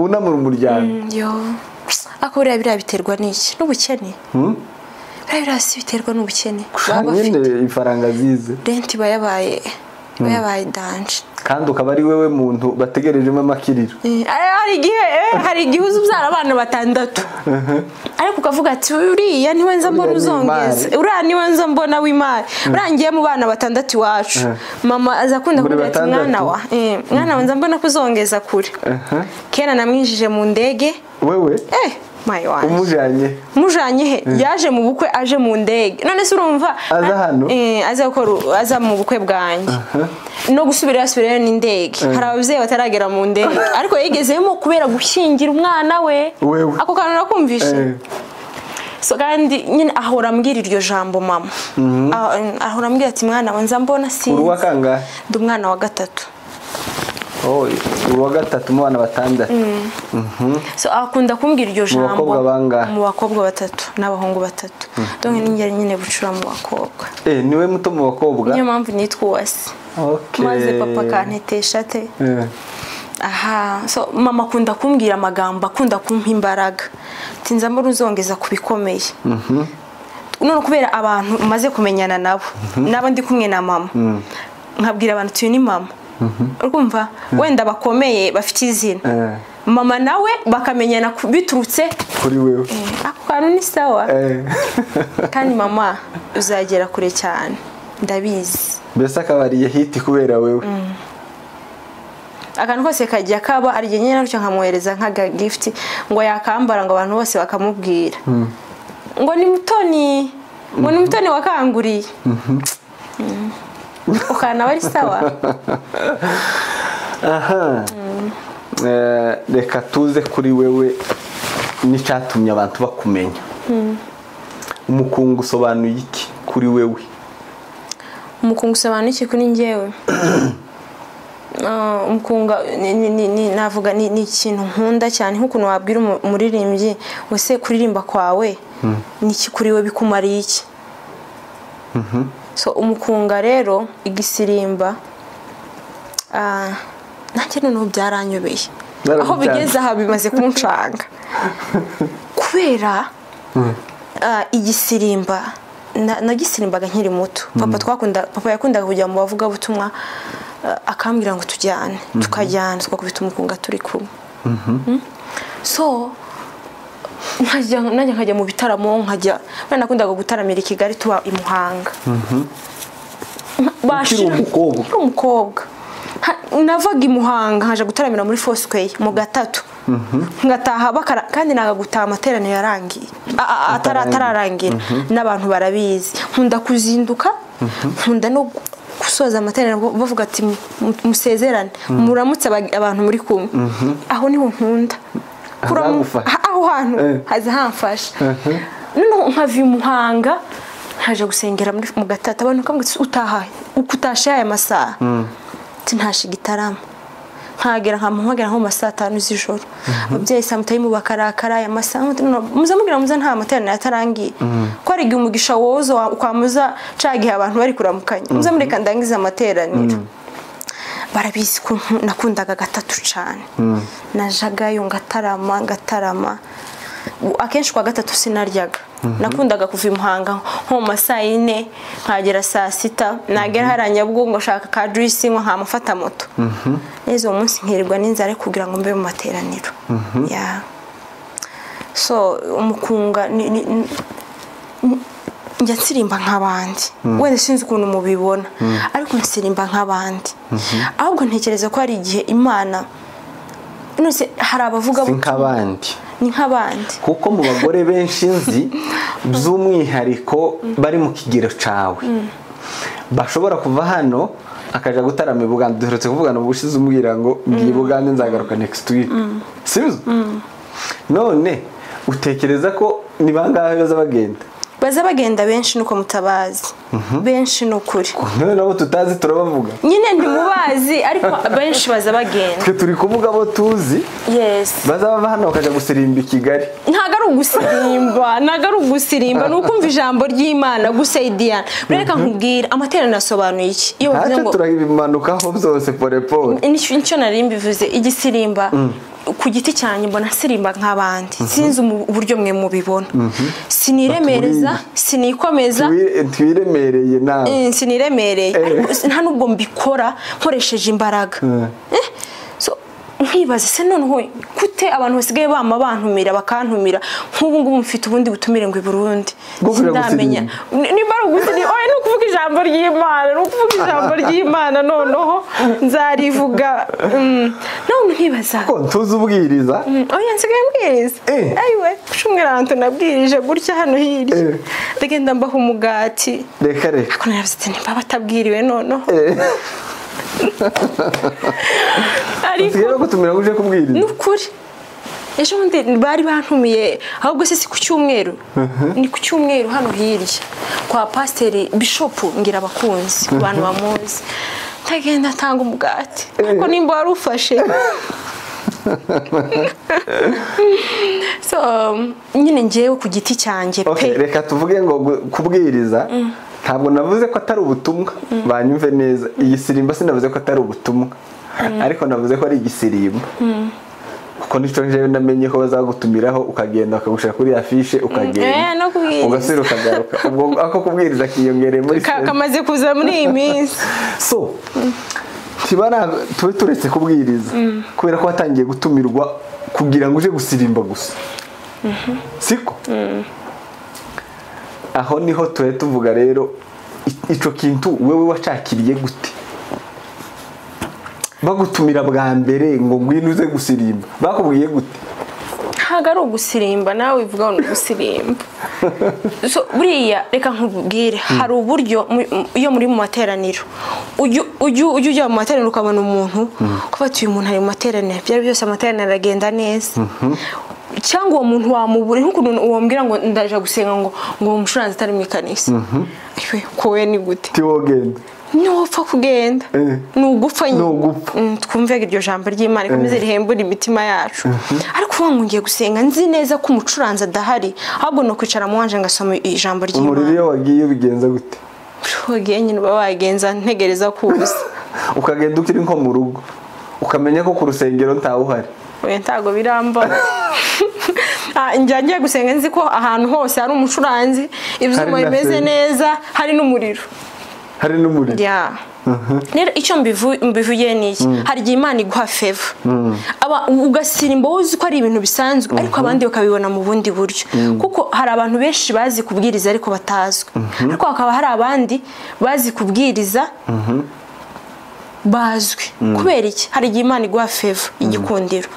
unamura umuryango yo akora biriya biterwa n'iki n'ubukene biriya biterwa n'ubukene nyine ifaranga zize renti bayabaye danje kandi ukaba ari wewe muntu bategerejemo amakiriro hari igihe uzubyara abana 6 ariko ukavuga ati uriya niwe nza mbona uzongeza uriya niwe nza mbona w'imari urangiye mu bana 6 iwacu mama aza kunda kuvuga ati mwana wa nza mbona kuzongeza kure kera namwinjije mu ndege wewe my wife umujanye he yaje mu bukwe aje mu ndege none se urumva aza hano aza mu bukwe bwanjye no gusubirayo n'indege hari ababyeyi bataragera mu ndege ariko yigezemo kubera gushyingira umwana we ako kantu nakumvishe so kandi nyine ahora ambwira iryo jambo mama ahora ambwira ati mwana wanza mbona sinzi uruwa kangahe ndi umwana wa 3 uruwa 3 mu bana 6 so akunda kumbwira iryo jambo mu bakobwa 3 n'abahungu 3 donc ninjye nyine bucura mu bakobwa niwe muto mu bakobwa niyo mpamvu nitwa Uwase maze papa kantetesha te so mama akunda kumbwira amagambo akunda kumpa imbaraga tinza mbona uzongeza kubikomeye none kubera abantu maze kumenyana nabo ndi kumwe na mama nkabwira abantu tuyu ni mama urumva wenda bakomeye bafite izina mama nawe bakamenyana biturutse kuri wewe ako kantu ni sawa kandi mama uzagera kure cyane ndabizi mbese akabariye hiti kubera wewe akantu kose kajya kaba ari nyine nacyo nkamwohereza nka gift ngo yakambara ngo abantu bose bakamubwira ngo ni mutoni wakanguriye ukana bari sawa reka tuze kuri wewe n'icyatumye abantu bakumenya umukungu usobanuye iki kuri wewe umukungu usobanuye iki kuri njyewe umukunga navuga ni ikintu nkunda cyane nk'ukuntu wabwira umuririmbyi wese kuririmba kwawe niki kuri we bikumariye iki so umukunga rero igisirimba nanjye noneho byaranyobeye aho bigeze aha bimaze kunshanga kubera igisirimba nagisirimbaga nkiri muto papa yakundaga kujya mu bavugabutumwa akambwira ngo tujyane tukajyana twakubita umukunga turi kumwe so najya nkajya mu bitaramo nkajya nakundaga gutaramira i Kigali tuba i Muhanga umukobwa navaga i Muhanga nkaje gutaramira muri Foursquare mu Gatatu ngataha kandi naga gutaha amateraniro yarangiye atararangira n'abantu barabizi nkunda kuzinduka nkunda no gusoza amateraniro bavuga ati musezerane muramutse abantu muri kumwe aho niho nkunda aho hantu haza hamfasha noneho nkavi Muhanga haje gusengera mu Gatata abantu kamwe utahaye ukutashe aya masaha ntashe Gitarama nkagera nko masaha 5 z'ijoro ababyeyi samutayimu bakarakara aya masaha muzamubwira muza nta materaniro yatarangiye ko ari igihe umugisha wozo kwamuza cagihe abantu bari kuramukanya muzamureka ndangiza amateraniro barabizi ko nakundaga Gatatu cyane najagayo ngatarama akenshi kwa Gatatu sinaryaga nakundaga kuva Muhanga nko masaha 4 nkagera saa 6 nagera haranya bwo ngo shaka ka juice nko nkamufata moto neza uwo munsi nkirirwa n'inzara kugira ngo mbe mu materaniro so umukunga njya nsirimba nk'abandi wenda sinzi ukuntu mubibona ariko nsirimba nk'abandi ahubwo ntekereza ko hari igihe Imana nose hari abavuga ni nk'abandi kuko mu bagore benshi nzi by'umwihariko bari mu kigero cawe bashobora kuva hano akaja gutarama Buganda duherutse kuvugana ubushize umbwira ngo ngiye Buganda nzagaruka next week sibyo none utekereza ko ni bangahe baza bagenda benshi nuko mutabazi benshi nukuri nabo tutazi turabavuga nyine ndimubazi ariko benshi baza bagenda twe turi kuvuga abo tuzi baza bava hano bakaja gusirimba i Kigali ntago ari ugusirimba nukumva ijambo ry'Imana gusaidiana reka nkubwira amateraniro asobanuye iki iyo bavuze ngo turabimanukaho byose pole nicyo nari mbivuze igisirimba ku giti cyane mbona sirimba nk'abandi sinzi uburyo mwe mubibona siniremereza sinikomeza twiremereye nawe siniremereye nta nubwo mbikora nkoresheje imbaraga nkibaze se noneho kute abantu basigaye bama bantumira bakantumira nk'ubu ngubu mfite ubundi butumire ngo i Burundi ndamenya nimba ari ugusiri oya no kuvuga ijambo ry'Imana noneho nzarivuga none nkibaza ko ntuzubwiriza oya nsigaye mbwiriza ayiwe kushumwiranto nabwirije gutya hano hirya ndagenda mbaho umugati reka ako naravuze nimba batabwiriwe noneho ariko gutumira uje kubwiriza nukuri ejo bundi bari bantumiye ahubwo se si ku cyumweru ni ku cyumweru hano hirya kwa Pasiteri Bishop ngira abakunzi ku bantu bamuzi ndagenda atanga umugati ariko nimba wari ufashe so nyine ngewe ku giti cyanjye pe reka tuvuge ngo kubwiriza ntabwo navuze ko atari ubutumwa banyumve neza iyi sirimba sinavuze ko atari ubutumwa ariko navuze ko ari igisirimba kuko nico nje namenye ko bazagutumiraho ukagenda bakagushira kuri afishe ukagenda ugasira ukagaruka ubwo ako kubwiriza kiyongere muri kamaze kuza muri iyi minsi so kibana tube turetse kubwiriza kubera ko watangiye gutumirwa kugira ngo uje gusirimba gusa siko aho niho tuvuga rero ico kintu wewe wacakiriye gute bagutumira bwa mbere ngo ngwino uze gusirimba bakubwiye gute ntago ari ugusirimba nawe uvuga ngo gusirimba so buriya reka nkubwire hari uburyo iyo muri mu materaniro ujya mu materaniro ukabona umuntu kubatuye umuntu ari mu materaniro byari byose amateraniro aragenda neza cyangwa uwo muntu wamubure nk'ukuntu uwombwira ngo ndaje gusenga ngo umucuranzi atari mu ikanisa kowe ni gute tiwogenda nopfa kugenda nugupfa twumve iryo jambo ry'Imana ikomeze rihembura imitima yacu ariko uwo ngiye gusenga nzi neza ko umucuranzi adahari ahubwo no kwicara mu wanje ngasoma ijambo ry'Imana umuriro iyo wagiye bigenza gute wagiye nyine babagenza ntegereza kuza ukagenda ukiri nko mu rugo ukamenya ko ku rusengero ntawuhari oya ntago biramba njya gusenga nzi ko ahantu hose hari umucuranzi ibyuma bimeze neza hari n'umuriro rero icyo mbivuye ni iki hari igihe Imana iguha favor ugasirimba uzi ko ari ibintu bisanzwe ariko abandi bakabibona mu bundi buryo kuko hari abantu benshi bazi kubwiriza ariko batazwi ariko hakaba hari abandi bazi kubwiriza bazwi kubera iki hari igihe Imana iguha favor igikundiro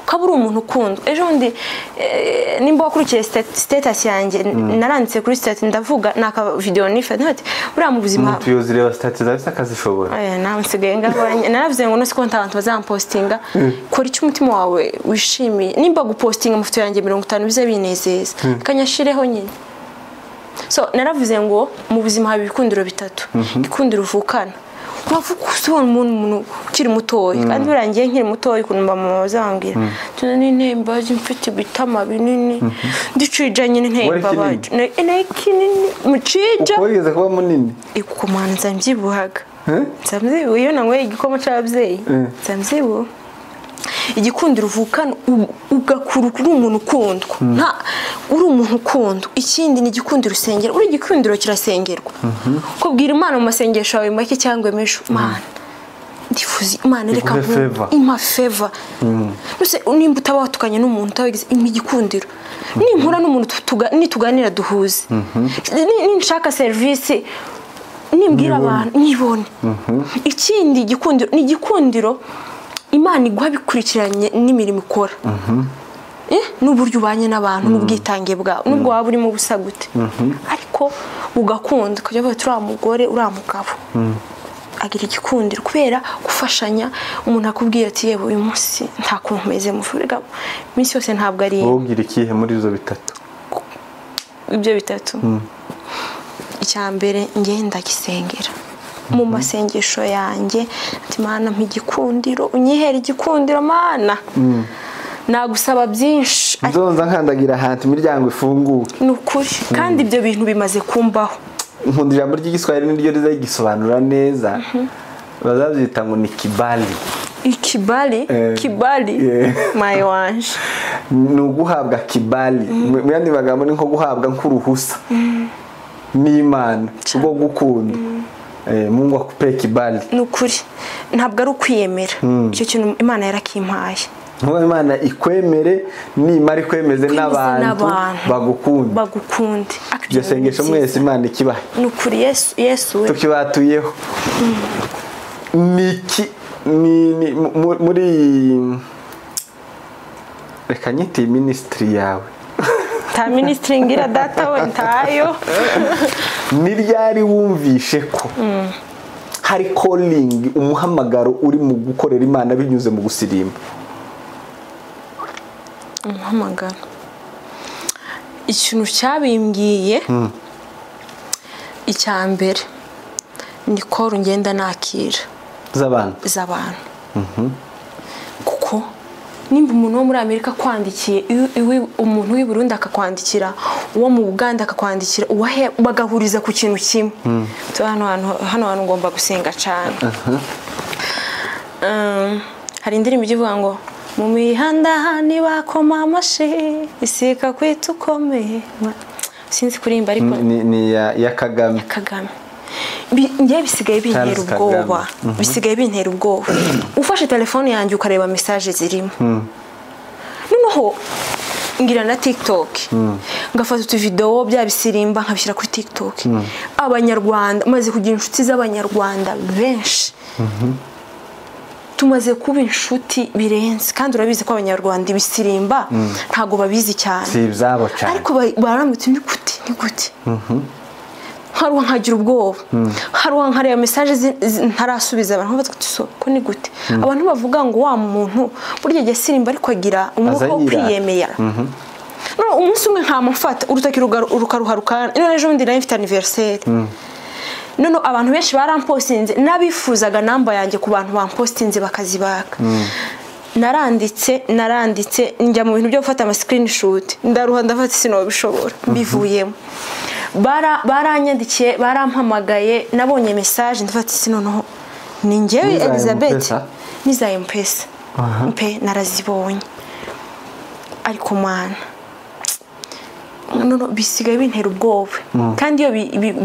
ukaba uri umuntu ukundwa ejo bundi nimba wakurikiye status yanjye naranditse kuri status ndavuga naka video nifata ati buriya mu buzima tuyozireba status zabisa akazishobora nawe nsigaye ngabanye naravuze ngo nose ko abantu bazampostinga kora icyo umutima wawe wishimiye nimba gupostinga amafoto yanjye 50 bize binezeza kanyashireho nyine so naravuze ngo mu buzima haba ibikundiro bitatu ikundiro uvukana wavuga usubona umuntu ukiri mutoya kandi birangiye nkiri mutoya kunumba mama bazambwira tunani ntemba mfite bitama binini ndicija nyine ntemba baje kinini mucija uko yigeze kuba munini ikuko mwana nzambyibuhaga nzambyibuha iyo nanywe igikoma cy'ababyeyi nzambyibuha igikundiro uvukana ugakura uri umuntu ukundwa nta uri umuntu ukundwa ikindi ni igikundiro usengera uri igikundiro kirasengerwa kubwira Imana mu masengesho yawe make cyangwa emesho Imana ndifuza Imana reka impa favor nuse nimba utabatukanye n'umuntu utawigize igikundiro ninkura n'umuntu nituganira duhuze ninshaka service nimbwira abantu nibone ikindi igikundiro ni igikundiro Imana iguha bikurikiranye n'imirimo ikora n'uburyo ubanye n'abantu n'ubwitange bwawe nubwo waba urimo busa gute ariko ugakunda kujya bavuga turi umugore uri umugabo agira igikundiro kubera gufashanya umuntu akubwira ati yewe uyu munsi nta kuntu meze muvurega iminsi yose ntabwo ari wogira ikihe muri izo bitatu ibyo bitatu icyambere ngenda gisengera mu masengesho yanjye ati Mana mpigikundiro unyihera igikundiro Mana nagusaba byinshi nzonza nkandagira ahantu imiryango ifunguke nukuri kandi ibyo bintu bimaze kumbaho nkunda ijambo ry'igiswahili niryo riza gisobanura neza bazabyita ngo ni kibali kibali my wanje ni uguhabwa kibali mu yandi magambo ni nko guhabwa nk'uruhusa n'Imana rwo gukunda Mungu akupe kibali nukuri ntabwo ari ukwiyemera icyo kintu Imana yarakimpaye nko Imana ikwemere nimara ikwemeze n'abantu bagukunde ibyo sengesho mwese Imana ikibahe nukuri Yesu we tukibatuyeho niki ni muri reka nyite ministry yawe ta ministry ngira data we ntayo ni ryari wumvishe ko hari calling umuhamagaro uri mu gukorera Imana binyuze mu gusirimba umuhamagaro ikintu cyabimbwiye icyambere ni ko ngenda nakira z'abantu kuko nimba umuntu wo muri Amerika kwandikiye umuntu w'i Burundi akakwandikira uwo mu Uganda akakwandikira bagahuriza ku kintu kimwe hano ngomba gusenga cyane hari indirimbo ivuga ngo mu mihanda ntibakoma amashi isika kwita ukomeye sinzi kurimba ariko ni ya Kagame njye bisigaye bintera ubwoba ufashe telefone yanjye ukareba message zirimo noneho ngira na TikTok ngafata utuvideo byabisirimba nkabishyira kuri TikTok abanyarwanda maze kugira inshuti z'abanyarwanda benshi tumaze kuba inshuti birenze kandi urabizi ko abanyarwanda ibisirimba ntago babizi cyane si ibyabo cyane ariko baramutse ni gute haruwa nkagira ubwoba haruwa nkareba message ntarasubiza abantu batatu ko ni gute abantu bavuga ngo wa muntu burya gesirimba ariko agira umwuka wo kwiyemera no umunsi umwe nkamufata urutoki rukaruharukana none ejo ndi nayo mfite anniversaire none abantu benshi barampostinze nabifuzaga namba yanjye ku bantu bampostinze bakazibaka naranditse njya mu bintu byo gufata ama screenshot ndaruha ndafata sinobishobora mbivuyemo baranyandikiye barampamagaye nabonye message ndafata sinono ni njyewe Elizabeth niza M-Pesa mpe narazibonye ariko mana no bisigaye bintera ubwoba kandi iyo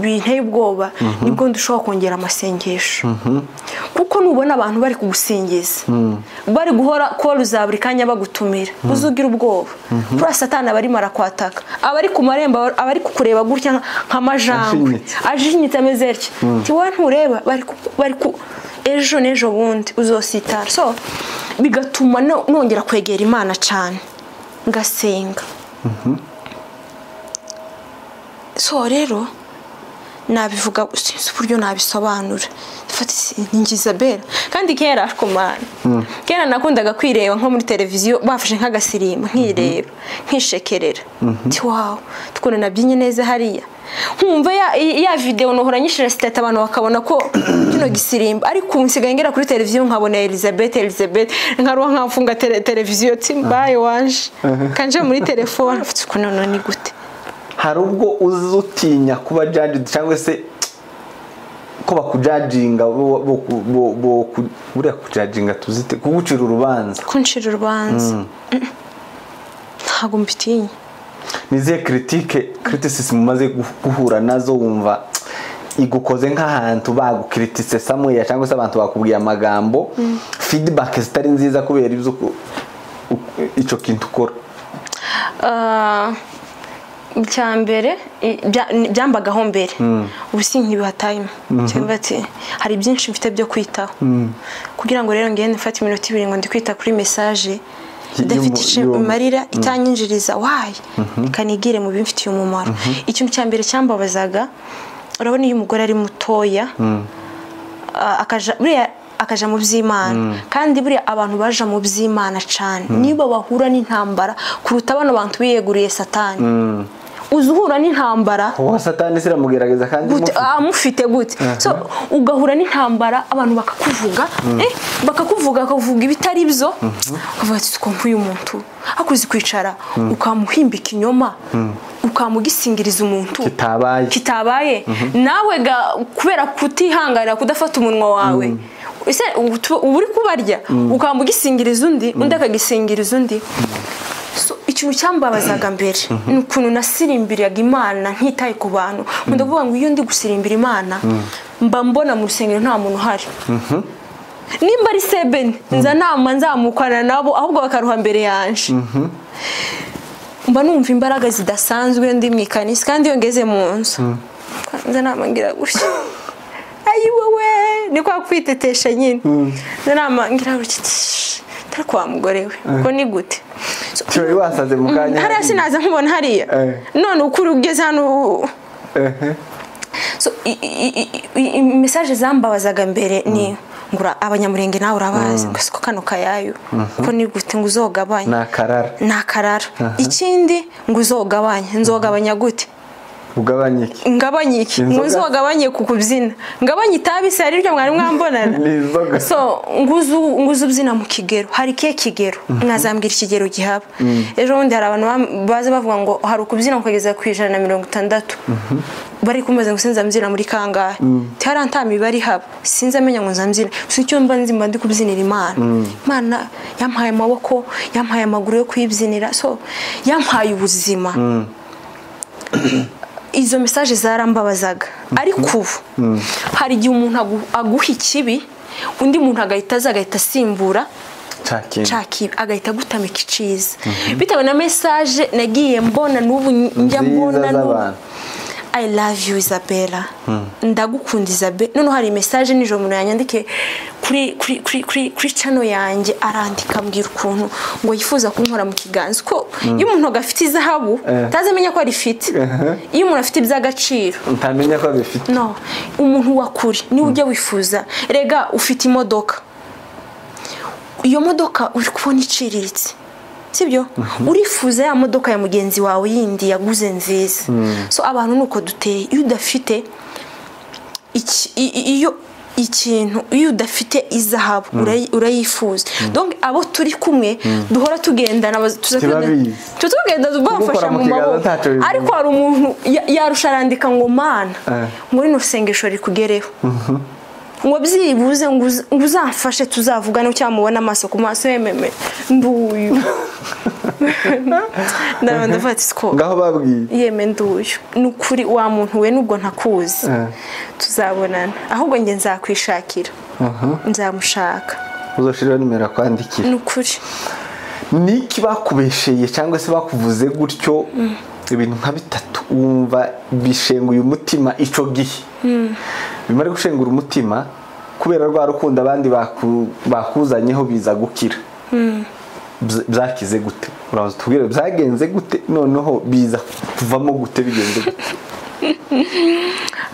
binteye ubwoba nibwo ndushaho kongera amasengesho kuko nubona abantu bari kugusingiza bari guhora ko ruzaburi kanya bagutumira uzugira ubwoba kuri satani abari marakwataka abari ku marembo abari kukureba gutya nk'amajambo ajinyitse amezerye ti wowe ntureba bari ejo nejo bundi uzositara so bigatuma nongera kwegera Imana cyane ngasenga. So rero nabivuga sinzi uburyo nabisobanura. Ni Isabella kandi kera akomana. Kera nakundaga kwireba nko muri televiziyo bafashe nk'agasirimba nkireba nkishekerera. Wow, tukona nabyinye neza hariya. Nkumva ya video nohora nyishira state abantu bakabona ko kino gisirimba ariko unsigaye ngera kuri televiziyo nkabona Elizabeth nkaruha nkafunga televiziyo timbaye wanje kanje muri telefone mfite none ni gute. Hari ubwo uzutinya kuba judged cyangwa se ko bakujudginga buriya kujudginga tuzite kugucira urubanza kunshira urubanza ntago mbitinya. Nize criticism mumaze guhura nazo wumva igukoze nk'ahantu bagukritise somewhere cyangwa se abantu bakubwiye amagambo feedback zitari nziza kubera ibyo ico kintu ukora? Cyambere byambagaho mbere ubusi nkibihataye cyangwa ati hari byinshi mfite byo kwitaho kugira ngo rero ngende mfate iminota 2 ngo ndi kwita kuri message idafite marira itanyinjiriza wayi kanigire mu bimfitiye umumaro. Ikintu cyambere cyambabazaga urabona iyo umugore ari mutoya akaja mu by'Imana kandi buri abantu baje mu by'Imana cyane niba bahura n'intambara kuruta abana bantu biyeguriye Satani. Uzuhura n'intambara Satani siramugerageza kandi amufite gute. So ugahura n'intambara abantu bakakuvuga ibitari byo uvuga ati ko uyu muntu akuzi kwicara ukamuhimba ikinyoma ukamugisingiriza umuntu kitabaye nawe kubera kutihangana kudafata umunwa wawe ese uburi kubarya ukamugisingiriza undi akagisingiriza undi. So ikintu cyambabazaga mbere n'ukuntu nasirimbiraga Imana nkitaye ku bantu ndavuga ngo iyo ndi gusirimbira Imana mba mbona mu rusengero nta muntu uhari. Nimba ari 7 nzamukana nabo ahubwo bakaruha mbere yanje. Mba numva imbaraga zidasanzwe ndi mwikanisi kandi iyo ngeze mu nzu ngira gutya ayi wowe niko kwitetesha nyine ngira gutya kwa mugore we ko ni gute cyo wasaze mukanya hari sinaza nkubona hariya none ukuri ugeze hano. So message zambabazaga mbere ni ngura abanyamurenge nawe urabazi ngo kano kayayo ko ni gute ngo uzogabanye nakarara ikindi ngo nzogabanya gute ngabanye iki nguzogabanye kukubyina ngabanye itabi se ari byo mwari mwambonana. So nguzu byina mu kigero hari kigero mwazambwira ikigero gihaba ejo ndi hari abantu baza bavuga ngo hari ukubyina kugeza ku 160 bari kumaze ngo sinzambyina muri kangahe tarantami bari haba sinzamenya ngo nzambyina icyo mba nzimba ndi kubyinira Imana yampaye amaboko yampaye amaguru yo kwibyinira so yampaye ubuzima. Izo message zarambabazaga ariko ubu hari igihe umuntu aguha ikibi undi muntu agahita asimbura chaki agahita gutamika iciza bitewe na message nagiye mbona n'ubu njya mbona I love you Isabella ndagukunda Isabella none hari message nijo umuntu yanyandike kuri channel yanjye arandika mbwira ukuntu ngo yifuza kunkora mu kiganza ko iyo umuntu agafite izahabu tazamenya ko ari fite iyo umuntu afite iby'agaciro ntamenya ko bifite no umuntu wakuri ni ujya wifuza rega ufite imodoka iyo modoka uri kubona iciriritse sibyo urifuza ya modoka ya mugenzi wawe yindi yaguze nziza so abantu nuko duteye iyo udafite iyo udafite izahabu urayifuza donc abo turi kumwe duhora tugendana tuzagenda dubafasha mu maboko ariko hari umuntu yarusharandika ngo Mana muri no sengesho rikugereho ngo byibuze ngo uzamfashe tuzavugana cyamubona amaso ku maso yememe nduyu ndafata siko ngaho babwiye yeme nduyu nukuri wa muntu we nubwo ntakuzi tuzabonana ahubwo nge nzakwishakira nzamushaka uzoshira nimero kwandikira nukuri niki bakubesheye cyangwa se bakuvuze gutyo ibintu nka bitatu wumva bishenguye umutima ico gihe bimare gushengura umutima kubera rwa rukundo abandi bakuzanyeho biza gukira byakize gute uraza tubwire byagenze gute noneho biza kuvamo gute bigenze gute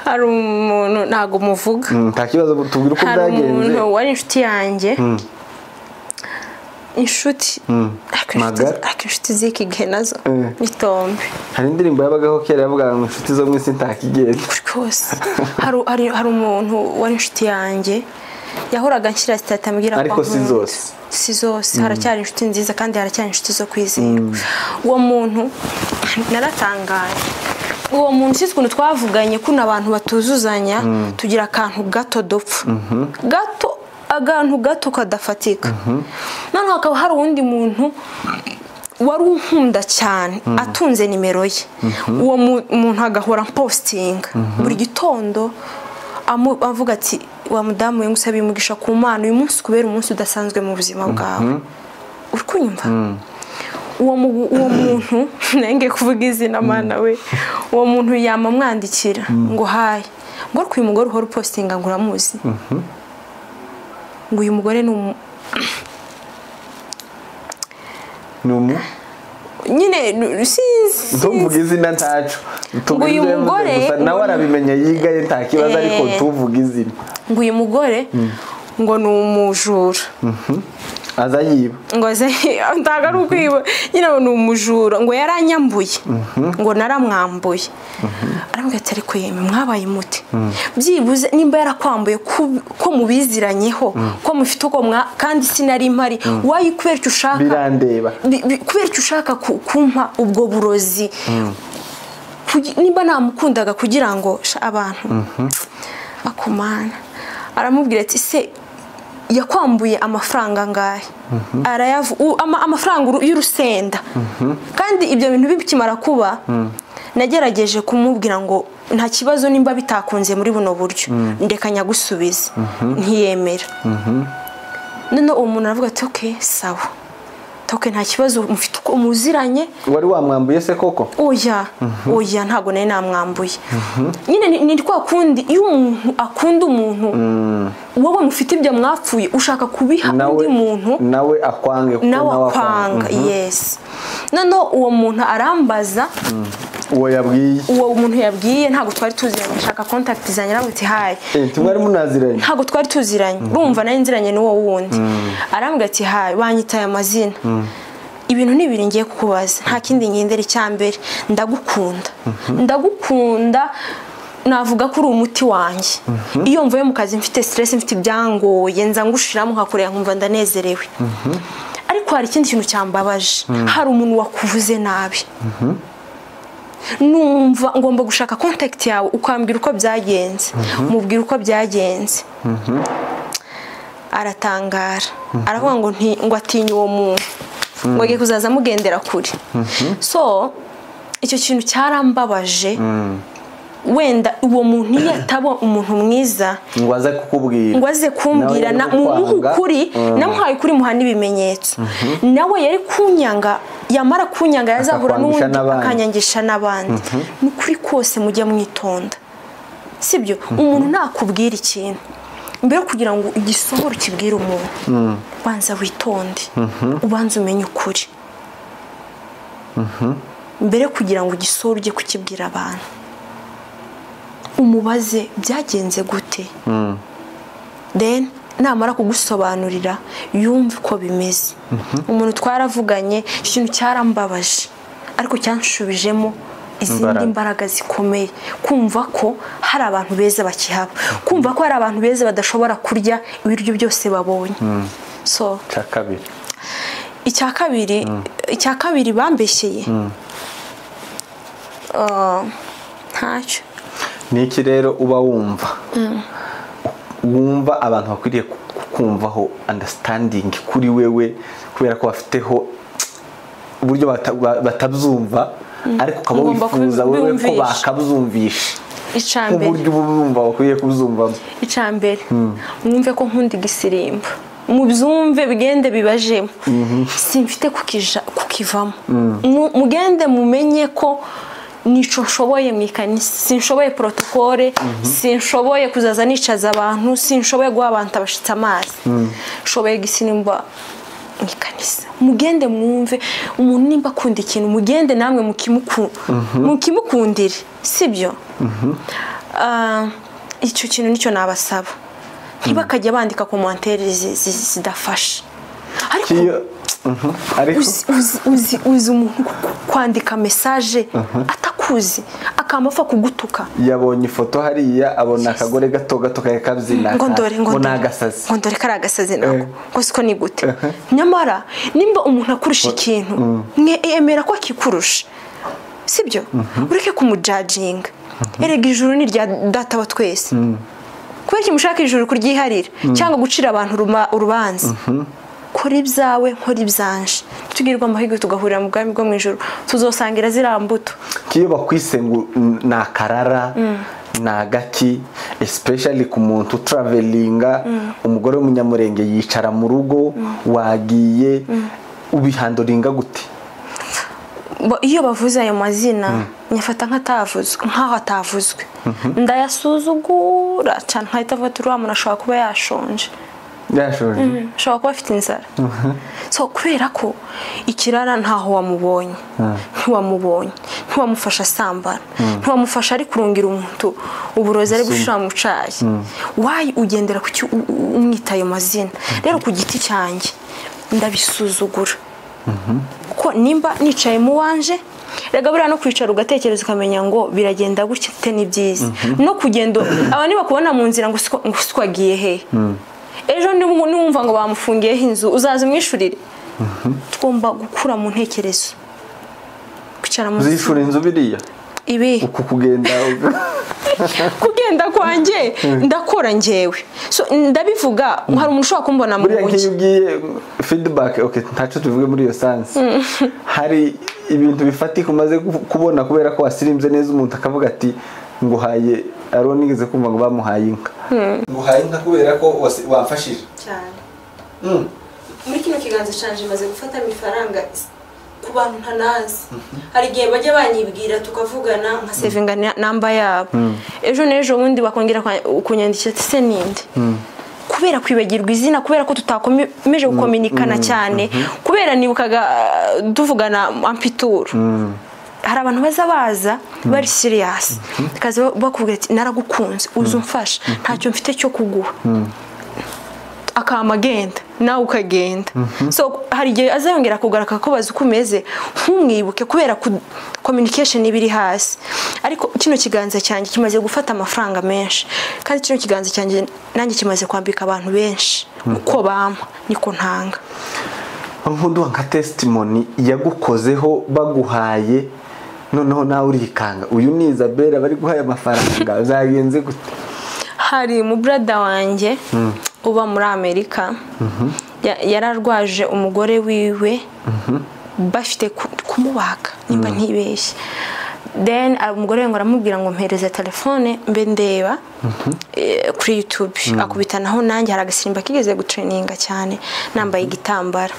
hari umuntu ntago muvuga nta kibazo tubwire uko byagenze hari umuntu wari inshuti yanjye inshuti inshuti z'iki gihe nazo ni tombe hari indirimbo yabagaho kera yavuga ngo inshuti zo mu isi ntakigenda rwose hari umuntu wari inshuti yanjye yahoraga nshyira sitati ambwira ko ariko si zose haracyari inshuti nziza kandi haracyari inshuti zo kwizerwa uwo muntu naratangaye uwo muntu si ukuntu twavuganye kuno abantu batuzuzanya tugira akantu gato dupfa akantu gato kadafatika noneho hakaba hari uwundi muntu wari unkunda cyane atunze nimero ye uwo muntu agahora postinga buri gitondo avuga ati wa mudamu we ngusabiye umugisha ku Mana uyu munsi kubera umunsi udasanzwe mu buzima bwawe uri kunyumva uwo muntu nenge kuvuga izina Mana we uwo muntu yamamwandikira ngo hayi ngo uyu mugore uhora postinga ngo uramuzi ngo uyu mugore ni nyine tuvuga izina ntacu ngo uyu mugore nawe arabimenya yigaye nta kibazo ariko tuvuga izina ngo uyu mugore ngo ni umujura aza yiba ngo ntago ari ukwiba nyine ni umujura ngo yaranyambuye ngo naramwambuye arambwira ati ariko yeme mwabaye muti byibuze nimba yarakwambuye ko mubiziranyeho ko mufite uko kandi sinari mpari wayi kubera icyo ushaka birandeba kubera icyo ushaka kumpa ubwo burozi nimba namukundaga kugira ngo abantu akomana aramubwira ati se yakwambuye amafaranga ngahe amafaranga y'urusenda kandi ibyo bintu bikimara kuba nagerageje kumubwira ngo nta kibazo nimba bitakunze muri buno buryo ndekanya gusubiza ntiyemera none uwo muntu aravuga ati okay sawa nta kibazo mufite uko muziranye wari wamwambuye se koko oya ntago nari namwambuye nyine ni kwa kundi iyo umuntu akunda umuntu wowe mufite ibyo mwapfuye ushaka kubiha undi muntu nawe akwanga yes none uwo muntu arambaza uwo muntu yabwiye ntago twari tuziranye ashaka contact zanjye aramutse hayi tumwari munaziranye ntago twari tuziranye urumva nari nziranye n'uwo wundi arambwira ati hayi wanyitaye amazina ibintu nibiri ngiye kukubaza nta kindi ngendera icyambere ndagukunda navuga ko uri umuti wanjye iyo mvuye mu kazi mfite stress mfite ibyangoye nza ngushiramo nkakorera nkumva ndanezerewe ariko hari ikindi kintu cyambabaje hari umuntu wakuvuze nabi numva ngomba gushaka contact yawe ukambwira uko byagenze mubwira uko byagenze aratangara aravuga ngo atinye uwo muntu ngo agiye kuzaza mugendera kure so icyo kintu cyarambabaje wenda uwo muntu yatabo umuntu mwiza ngo aze kumbwira ukuri namuhaye kuri muhana ibimenyetso nawe yari kunyanga yamara kunyanga yazahura n'undi akanyangisha n'abandi n'ukuri kose mujya mwitonda sibyo umuntu nakubwira ikintu mbere kugira ngo igisohoro kibwire umuntu banza witonde ubanza umenye ukuri mbere kugira ngo igisohoro ujye kukibwira abantu umubaze byagenze gute then namara kugusobanurira yumve uko bimeze umuntu twaravuganye ikintu cyarambabaje ariko cyanshubijemo izindi mbaraga zikomeye kumva ko hari abantu beza bakihaba kumva ko hari abantu beza badashobora kurya ibiryo byose babonye so icya kabiri bambeshyeye ntacyo niki rero uba wumva abantu bakwiriye kumvaho understanding kuri wewe kubera ko bafiteho uburyo batabyumva ariko ukaba wifuza wewe ko bakabyumvisha uburyo bumva bakwiriye kubyumvamo icambere mwumve ko nkunda igisirimba mubyumve bigende bibajemo simfite kukivamo mugende mumenye ko nico nshoboye mu ikanisa, sinshoboye protokole, sinshoboye kuzaza nicaza abantu, sinshoboye guha abantu abashitsa amazi, nshoboye gisinimba mu ikanisa. Mugende mwumve umuntu nimba akunda ikintu, mugende namwe mukimukundire, sibyo? Icyo kintu nicyo nabasaba, ntibakajya bandika commentaire zidafasha. Ariko uzi umuntu kwandika message atakuzi akamufa kugutuka. Yabonye ifoto hariya abona akagore gato kabyina ngo ndore karagasazi nako ngo siko ni gute. Nyamara nimba umuntu akurusha ikintu mwe emera ko akikurusha, sibyo? Ureke kumujudginga. Erega ijuru ni rya data wa twese. Kubera kimushaka ijuru kuryiharira cyangwa gucira abantu urubanza. Kora ibyawe, nkora ibyanje, tugirwa amahirwe tugahurira mu bwami bwo mu ijuru, tuzosangira ziriya mbuto. Kiyo bakwise ngo nakarara nagaki, especially ku muntu travelinga, umugore w'umunyamurenge yicara mu rugo wagiye, ubihandoringa gute? Iyo bavuze ayo mazina nyafata nkaho atavuzwe, ndayasuzugura cyane, nkahita mvuga uriya muntu ashobora kuba yashonje, ashobora kuba afite inzara. So kubera ko ikirara ntaho wamubonye, ntiwamufasha asambana, ntiwamufasha ari kurungira umuntu uburozi ari gushira mu cayi, wayi ugendera ku umwita ayo mazina. Rero ku giti cyanjye ndabisuzugura, ko nimba nicaye mu wanje, rega buriya no kwicara ugatekereza ukamenya ngo biragenda gutya te ni byiza, no kugendo abantu bakubona mu nzira ngo swagiye he, ejo numva ngo bamufungiyeho inzu uzaza umwishurire. Tugomba gukura mu ntekerezo, kwicara mu zishura inzu biriya ibi uku kugenda kwanjye ndakora njyewe. So ndabivuga hari umuntu ushobora kumbona mu buryo nk'iyo ugiye feedback, okay ntaco tuvuge muri iyo sansi. Hari ibintu bifatika umaze kubona kubera ko wasirimbye neza umuntu akavuga ati nguhaye, aronigeze kumva ngo bamuhaye inka, nguhaye inka kubera ko wamfashije cyane. Muri kino kiganza canje maze gufata imifaranga ku bantu ntanazi. Hari igihe bajya banyibwira tukavugana nka savinga namba yabo, ejo n'ejo bundi bakongera kunyandikira ati se ninde, kubera kwibagirwa izina, kubera ko tutakomeje gukominikana cyane, kubera nibukaga tuvugana ampituru. Hari abantu baza bari serious, kaza bakubwira ati naragukunze uzumfasha, ntacyo mfite cyo kuguha, akamagenda nawe ukagenda. So hari igihe azayongera kugaraka ko bazi ukumeze ntumwibuke kubera communication ibiri hasi. Ariko kino kiganza cyanjye kimaze gufata amafaranga menshi, kandi kino kiganza cyanjye nanjye kimaze kwambika abantu benshi, uko bampa niko ntanga. Nkundu nka testimony yagukozeho baguhaye, noneho nawe urikanga uyu ni Isabella bari guhaye amafaranga, uzagenze gute? Hari mu brother wanjye uba muri Amerika, yararwaje umugore wiwe, bafite kumubaga nimba ntibeshye. Then umugore ngo aramubwira ngo mpereze telefone mbe ndeba kuri YouTube, akubitanaho nanjye hari agasimba kigeze gutraininga cyane nambaye igitambara,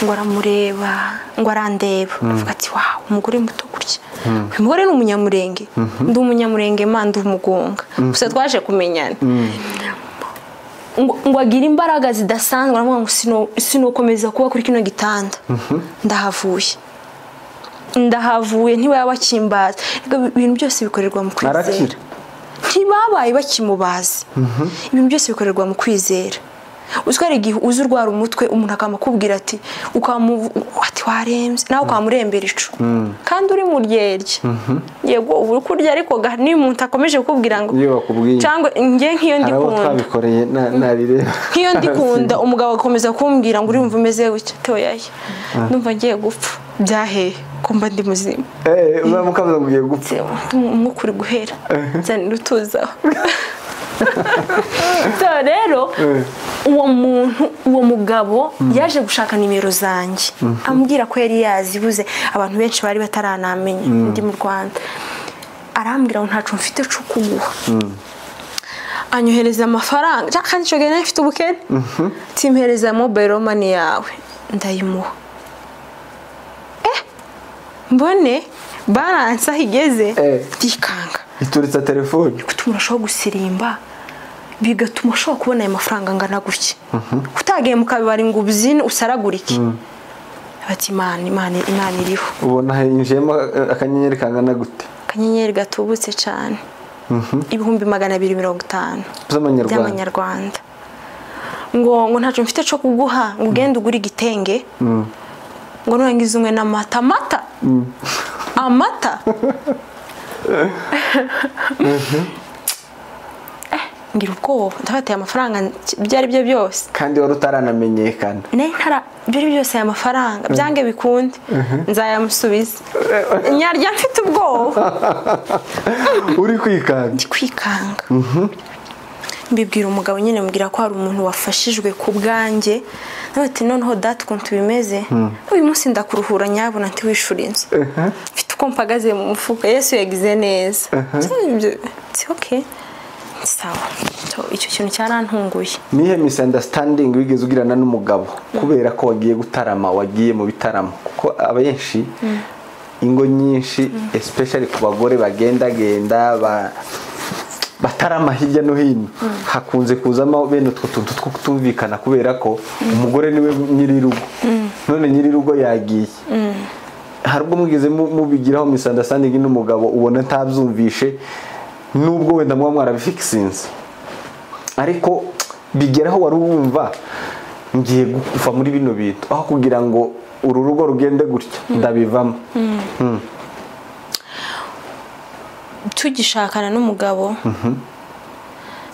ngo aramureba ngo arandeba, avuga ati wow umugore muto gutya, umugore ni umunyamurenge, ndi umunyamurenge manda umugonga, gusa twaje kumenyana. Ngo agira imbaraga zidasanzwe, aravuga ngo sinokomeza kuba kuri kino gitanda, ndahavuye ntiba bakimbaza. Ibintu byose bikorerwa mu kwizera, ntibabaye bakimubaza, ibintu byose bikorerwa mu kwizera. Uzwara igihe uzurwara umutwe umuntu akamakubwira ati ati warembye, nawe ukamurembera ico kandi uri mu ryerye, yego uri kurya, ariko ni umuntu akomeje kukubwira ngo cyangwa nge nk'iyo ndikunda nk'iyo ndikunda umugabo akomeza kumbwira ngo urumva umeze gutya, toyaye ndumva ngiye gupfa, byahehe kumba ndi muzima. Mukavuga ngo ugiye gupfa, umwuka uri guhera, nzanira utuzaho. So rero uwo mugabo yaje gushaka nimero zanjye, ambwira ko yari yazibuze, abantu benshi bari bataranamenya ndi mu Rwanda. Arambwira ngo ntacu mfite cyo kuguha, anyohereza amafaranga kandi cyo gene mfite ubukene, timpereza mobile money yawe, ndayimuha. Mbone balance aho igeze ndikanga ituritse telefone gutuma urashobora gusirimba bigatuma ushobora kubona ayo mafaranga angana gutya utagiye mu kabari ngo ubyine usaragurike bati imana iriho ubona hinjiyemo akanyenyeri kangana gute akanyenyeri gatubutse cyane 250 by'amanyarwanda ngo ntacyo mfite cyo kuguha ngo ugende ugure igitenge ngo nurangiza umwe n'amata amata ngira ubwoba ndabateye amafaranga byari byo byose kandi wari utaranamenyekana byari byose aya mafaranga byange bikunde nzayamusubiza nyarya mfite ubwoba uri kwikanga ndi kwikanga mbibwira umugabo nyine mubwira ko hari umuntu wafashijwe ku bwanjye nabati noneho data ukuntu bimeze uyu munsi ndakuruhura nyabona ntiwishura inzu mfite uko mpagaze mu mufuka Yesu yagize neza c'est okay sawa icyo kintu cyarantunguye nihe misunderstanding wigeze ugirana n'umugabo kubera ko wagiye gutarama wagiye mu bitaramo kuko abenshi ingo nyinshi especially ku bagore bagendagenda batarama hirya no hino hakunze kuzamo bene utwo tuntu two kutumvikana kubera ko umugore niwe nyiri rugo none nyiri rugo yagiye hari ubwo mugeze mubigiraho misunderstanding n'umugabo ubona ntabyumvishe nubwo wenda muba mwarabifikisinze ariko bigeraho wari wumva ngiye gufa muri bino bintu aho kugira ngo uru rugo rugende gutya ndabivamo tugishakana n'umugabo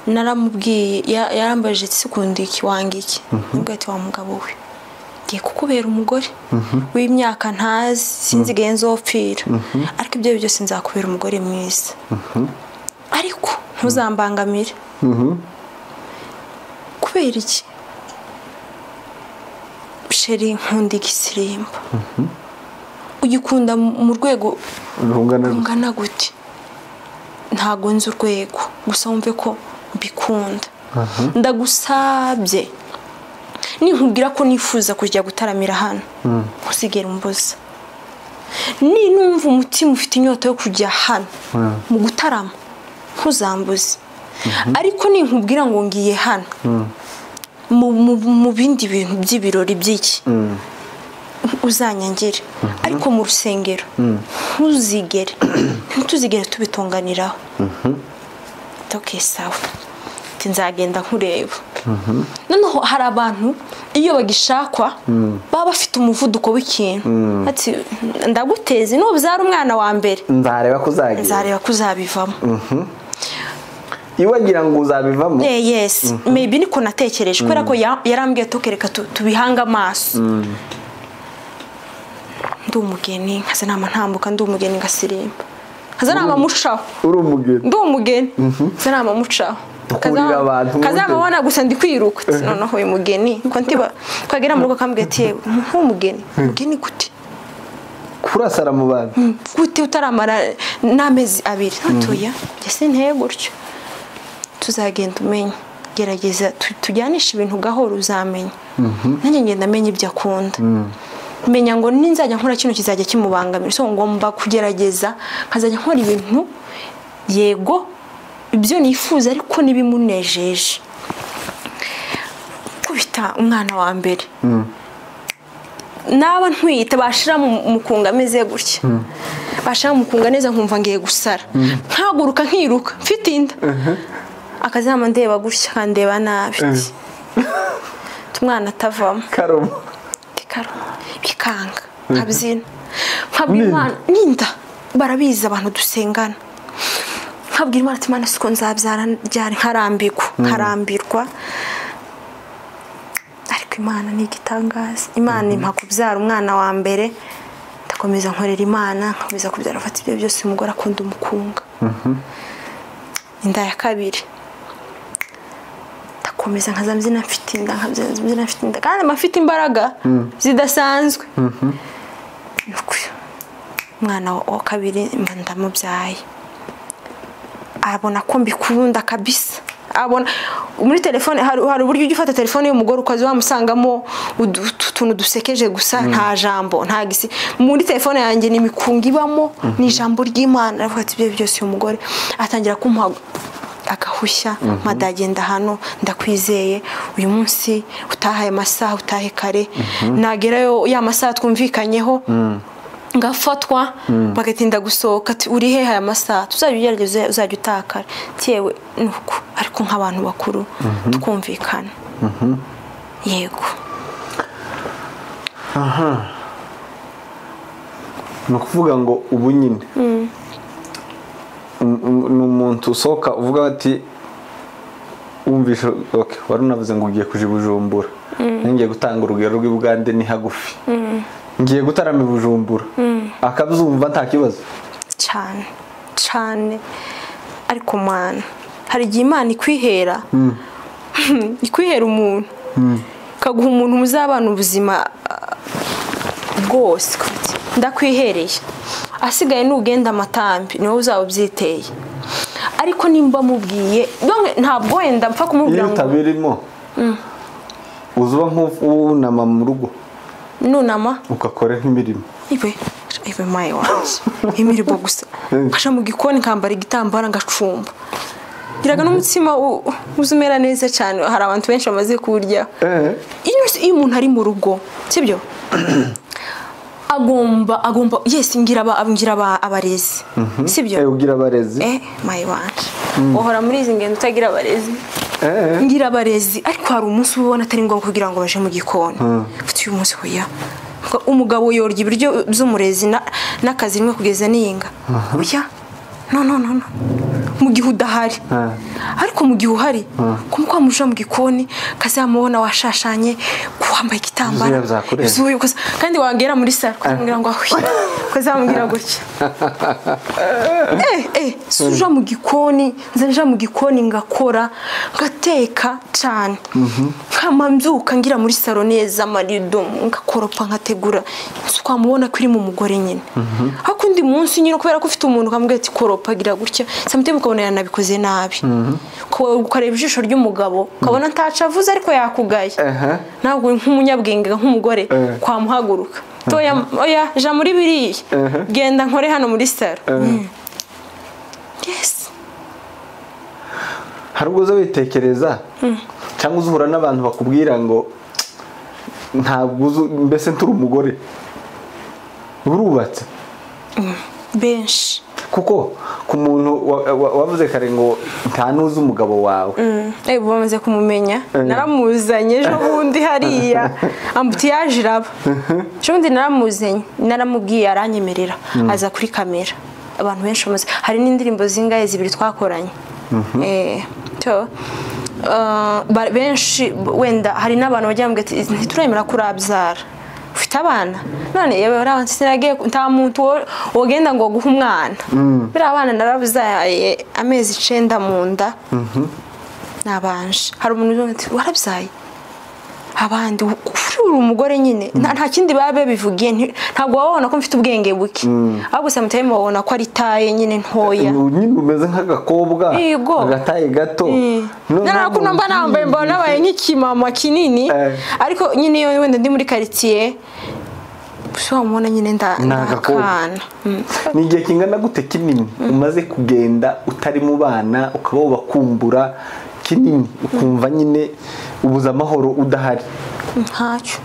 naramubwiye yarambaje sekundi iki wangiki nubwo ati wa mugabo we ngiye kukubera umugore w'imyaka ntazi sinzigaye nzopfira ariko ibyo byose nzakubera umugore mwiza ariko ntuzambangamire kubera iki sheri nkunda igisirimba ugikunda mu rwego rungana gute ntago nzi urwego gusa wumve ko mbikunda ndagusabye ninkubwira ko nifuza kujya gutaramira hano usigera umbuza numva umutima ufite inyota yo kujya hano mu gutarama ntuzambuze ariko ninkubwira ngo ngiye hano mu bindi bintu by'ibirori by'iki uzanyangire ariko mu rusengero ntuzigere tubitonganiraho okay sawa nzagenda nkureba noneho hari abantu iyo bagishakwa baba bafite umuvuduko w'ikintu ati ndaguteze nubyara umwana wa mbere nzareba kuzabivamo iwagira ngo uzabivamo yes maybe niko natekereje kubera ko yarambwiye tokereka tubihanga amaso ndi umugeni nkaza nama ntambuka ndi umugeni ngasirimba nkaza nama mucaho uri umugeni ndi umugeni nkaza nama mucaho kazamabona gusa ndi kwiruka noneho uyu mugeni ko ntiba twagera mu rugo kambwiye ati nk'umugeni mugeni gute kurasara mu bantu gute utaramara n'amezi 2 ntuya ese nteye gutyo tuzagenda umenya gerageza tujyanisha ibintu gahoro uzamenya nanjye ngenda amenya ibyo akunda menya ngo ninzajya nkora kino kizajya kimubangamira so ngomba kugerageza nkazajya nkora ibintu yego ibyo nifuza ariko nibimunejeje kubita umwana wa mbere naba ntwite bashira mu kunga ameze gutya bashira mu kunga neza nkumva ngiye gusara nkaguruka nkiruka mfite inda akazama ndeba gutya kandeba nabi tumwana atavamo karomo bikanga nkabyina nkabwimana ninda barabiza abantu dusengana nkabwira Imana ati Mana siko nzabyara ryari nkarambirwa ariko Imana ni igitangaza Imana impa kubyara umwana wa mbere ndakomeza nkorera Imana nkomeza kubyara afata ibyo byose umugore akunda umukunga inda ya kabiri ndakomeza nkazambyina mfite inda nkabyina mfite inda kandi mafite imbaraga zidasanzwe umwana wa kabiri ndamubyaye abona ko mbikunda kabisa abona muri telefone hari uburyo ujya ufata telefone y'umugore ukaza wamusangamo utuntu dusekeje gusa nta jambo nta gisi muri telefone yanjye ni mikunga ibamo ni ijambo ry'Imana aravuga ati ibyo byose uyu mugore atangira kumuha akahushya madagenda hano ndakwizeye uyu munsi utahaye amasaha utahe kare nagerayo ya masaha twumvikanyeho ngafatwa bagatinda gusohoka ati uri he aya masaha tuzabigerageze uzajya utakara cyewe nuko ariko nk'abantu bakuru twumvikana yego no kuvuga ngo ubu nyine n'umuntu usohoka uvuga ati wumvisha okay wari unavuze ngo ugiye kuja Bujumbura ngiye gutanga urugero rw'Ibugande ni hagufi ngiye gutarama Bujumbura akabyumva nta kibazo cyane ariko mwana hari igihe Imana ikwihera ikwihera umuntu kaguha umuntu muzabana ubuzima bwose ndakwihereye asigaye n'ugenda amatambi niwe uzaba ubyiteye ariko nimba mubwiye ntabwo wenda mpfa kumubwira ngo utabirimo uzuba nk'unama mu rugo nunama ukakora nk'imirimo ibe mayi wanjye imirimo gusa nkasha mu gikoni nkambara igitambara ngacumba giraga n'umutsima uzumera neza cyane hari abantu benshi bamaze kuwurya iyo umuntu ari mu rugo sibyo agomba yes ngira abarezi sibyo ugira abarezi mayi wanjye uhora muri izi ngendo utagira abarezi ngira abarezi ariko hari umunsi ubona atari ngombwa kugira ngo baje mu gikoni ufite uyu munsi hoya umugabo yorya ibiryo by'umurezi n'akazi rimwe kugeza niyinga oya no mu gihe udahari ariko mu gihe uhari kumukwamuja mu gikoni kazamubona washashanye kuwambaye igitambara kandi wagera muri saro kugira ngo kazamubwira gutya suja mu gikoni nzanja mu gikoni ngakora ngateka cyane kamambyuka ngira muri saro neza marido ngakoropa nkategura twamubona kuri mu mugore nyine hakundi munsi nyine kubera ko ufite umuntu kamubwira ati koropa gira gutya samute mukabona yanabikoze nabi ukareba ijisho ry'umugabo ukabona ntaca avuze ariko yakugaye ntabwo nk'umunyabwenge nk'umugore kwamuhaguruka oya ja muri biriya genda nkore hano muri saro yes hari ubwo uza witekereza cyangwa uzahura n'abantu bakubwira ngo ntabwo mbese nturi umugore urubatse benshi kuko ku muntu wavuze kare ngo nta nuzi umugabo wawe bamaze kumumenya naramuzanye ejo bundi hariya ambutiyaje iraba ejo bundi naramuzanye naramubwiye aranyemerera aza kuri kamera abantu benshi bamaze hari n'indirimbo zingahe zibiri twakoranye benshi wenda hari n'abantu bagira ngo ntituremera kurabyara ufite abana none yewe sinagiye nta muntu wogenda ngo guha umwana biriya abana narabuzaye amezi 9 mu nda nabanje hari umuntu uti warabyaye abandi uri umugore nyine nta kindi babe bivugiye ntabwo wabona ko mfite ubwenge buke ahubwo samutaye mubona ko ari taye nyine ntoya nyine umeze nk'agakobwa agataye gato narakunda mba nambaye mbona nabaye nk'ikimama kinini ariko nyine iyo wenda ndi muri quartier wamubona nyine ndakana ni igihe kingana gute kinini umaze kugenda utari mu bana ukaba ubakumbura kinini ukumva nyine ubuza amahoro udahari ntacyo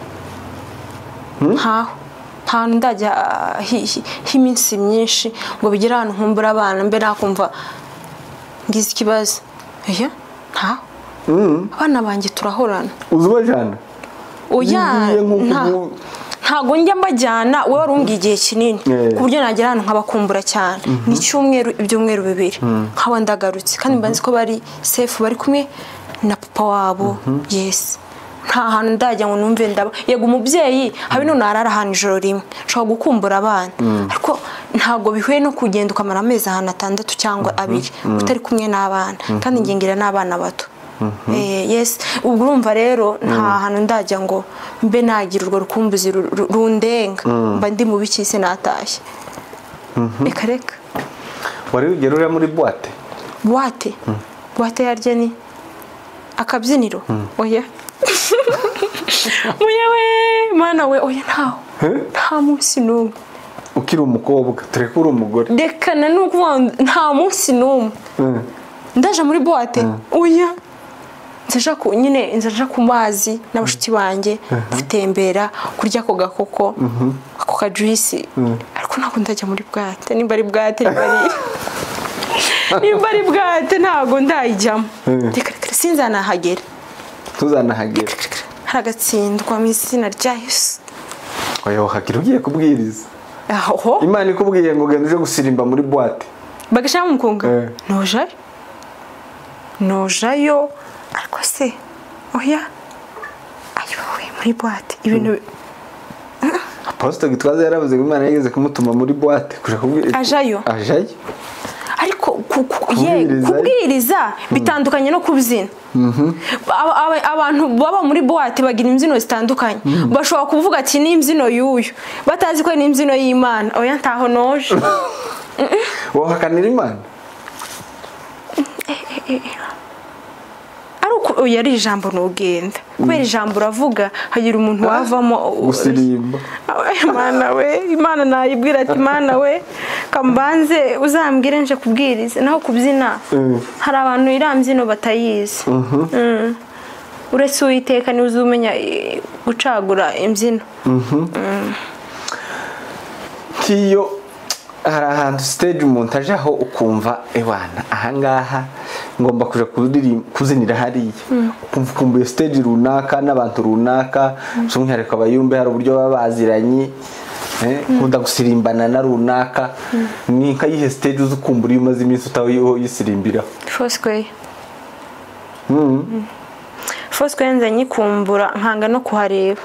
ntaho ndajya h'iminsi myinshi ngo bigire ahantu nkumbura abana mbe nakumva ngize ikibazo ntaho abana banjye turahorana uzi ubajyana oya ntago njya mbajyana wowe warumbwiye igihe kinini ku buryo nagera ahantu nkabakumbura cyane ni ibyumweru 2 nkaba ndagarutse kandi mbanzi ko bari safe bari kumwe na papa wabo yes nta hantu ndajya ngo numve ndaba yego umubyeyi habe none arara ahantu ijoro rimwe nshobora gukumbura abana ariko ntago bihuye no kugenda ukamara amezi ahantu 6 cyangwa 2 utari kumwe n'abana kandi ngengira n'abana bato yes ubwo urumva rero nta hantu ndajya ngo mbe nagira urwo rukumbuzi rundenga mba ndi mu bikise natashye reka wari ugerura muri boîte yarye ni akabyiniro oya muyewe mana we oya nta munsi n'umwe ukiri umukobwa tureke uri umugore dekana nukuvuga nta munsi n'umwe ndaje muri boîte oya nzaja ku mazi n'abashuti banjye gutembera kurya ako gakoko ako kajuisi ariko ntabwo ndajya muri boîte nimba ari boîte ntabwo ndayijyamo sinzanahagera tuzanahagera haragatsindwa mu izina rya Yesu oya hakiri ugiye kubwiriza aho Imana ikubwiye ngo genda uje gusirimba muri boîte bagashaka umukunga nojayo ariko se oya ayowe muri boîte ibintu Pastor Gitwaza yaravuze ngo Imana yigeze kumutuma muri boîte kuja kubwiriza ajayo ariko kubwiriza bitandukanye no kubyina abantu baba muri boîte bagira imbyino zitandukanye bashobora kuvuga ati ni imbyino y'uyu batazi ko ni imbyino y'Imana oya ntaho noje wohakanira Imana oya ari ijambo n'ugenda kubera ijambo uravuga hagira umuntu wavamo gusirimba Imana nayibwira ati Imana we kambanze uzambwire nje kubwiriza naho kubyina hari abantu irambyino batayizi uretse Uwiteka ni uzumenya gucagura imbyino kiyo hari ahantu stage umuntu ajaho ukumva ewana ahangaha ngomba kuja kuzinira hariya ukumva stage runaka n'abantu runaka by'umwihariko abayumbe hari uburyo baba baziranye nkunda gusirimbana na runaka ni nkayihe stage uzi ukumbura iyo umaze iminsi utayisirimbiraho Foursquare nza nyikumbura nkanga no kuhareba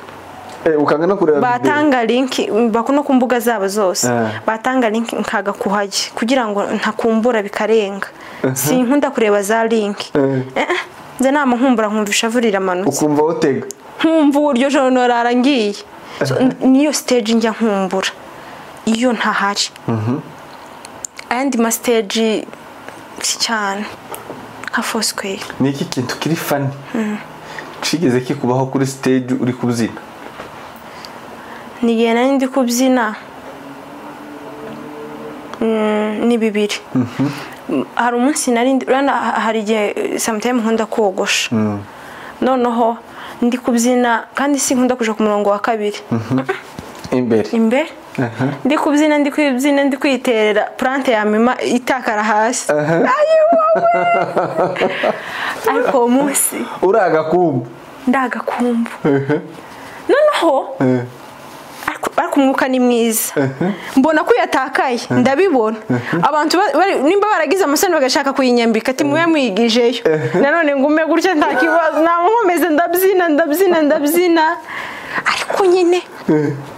ukanga no kureba batanga link bakuno ku mbuga zabo zose batanga link nkaga kuhajya kugira ngo ntakumbura bikarenga sinkunda kureba za link nze nama nkumbura nkumvisha avurira manutse ukumva utega nkumva uburyo joro norarangiye niyo stage njya nkumbura iyo ntahari andi ma stage cyane nka Foursquare ni iki kintu kiri funny cigeze kikubaho kuri stage uri kubyina nigiye nari ndi kubyina ni bibiri hari umunsi nari hari igihe sometimes nkunda kogosha noneho ndi kubyina kandi si nkunda kuja ku murongo wa kabiri imbere ndi kubyina ndi kwiterera plante ya mima itakara hasi ariko umunsi uragakumbu ndagakumbu noneho ariko umwuka ni mwiza mbona ko yatakaye ndabibona abantu nimba baragize amasano bagashaka kuyinyambika ati muye mwigijeyo nanone ngume gutya nta kibazo namukomeze ndabyina ariko nyine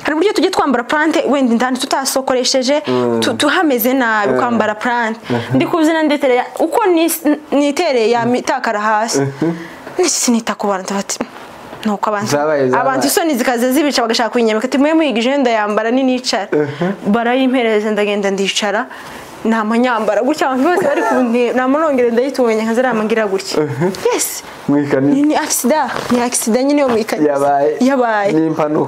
hari uburyo tujye twambara plante wenda indani tutasokoresheje tuhameze nabi kwambara plante ndi kubyina ndetereye uko nitereye yamitakara hasi sinita kubana ndabati nuko abantu isoni zikaze zibica bagashaka kuyinyambika ati muye mwigijeyo ndayambara ninicara barayimpereza ndagenda ndicara namanyambara gutya abantu bose bari kunte namunongere ndayitunganya nkaziramangira gutya yes ni accident nyine yo mwikanye yabaye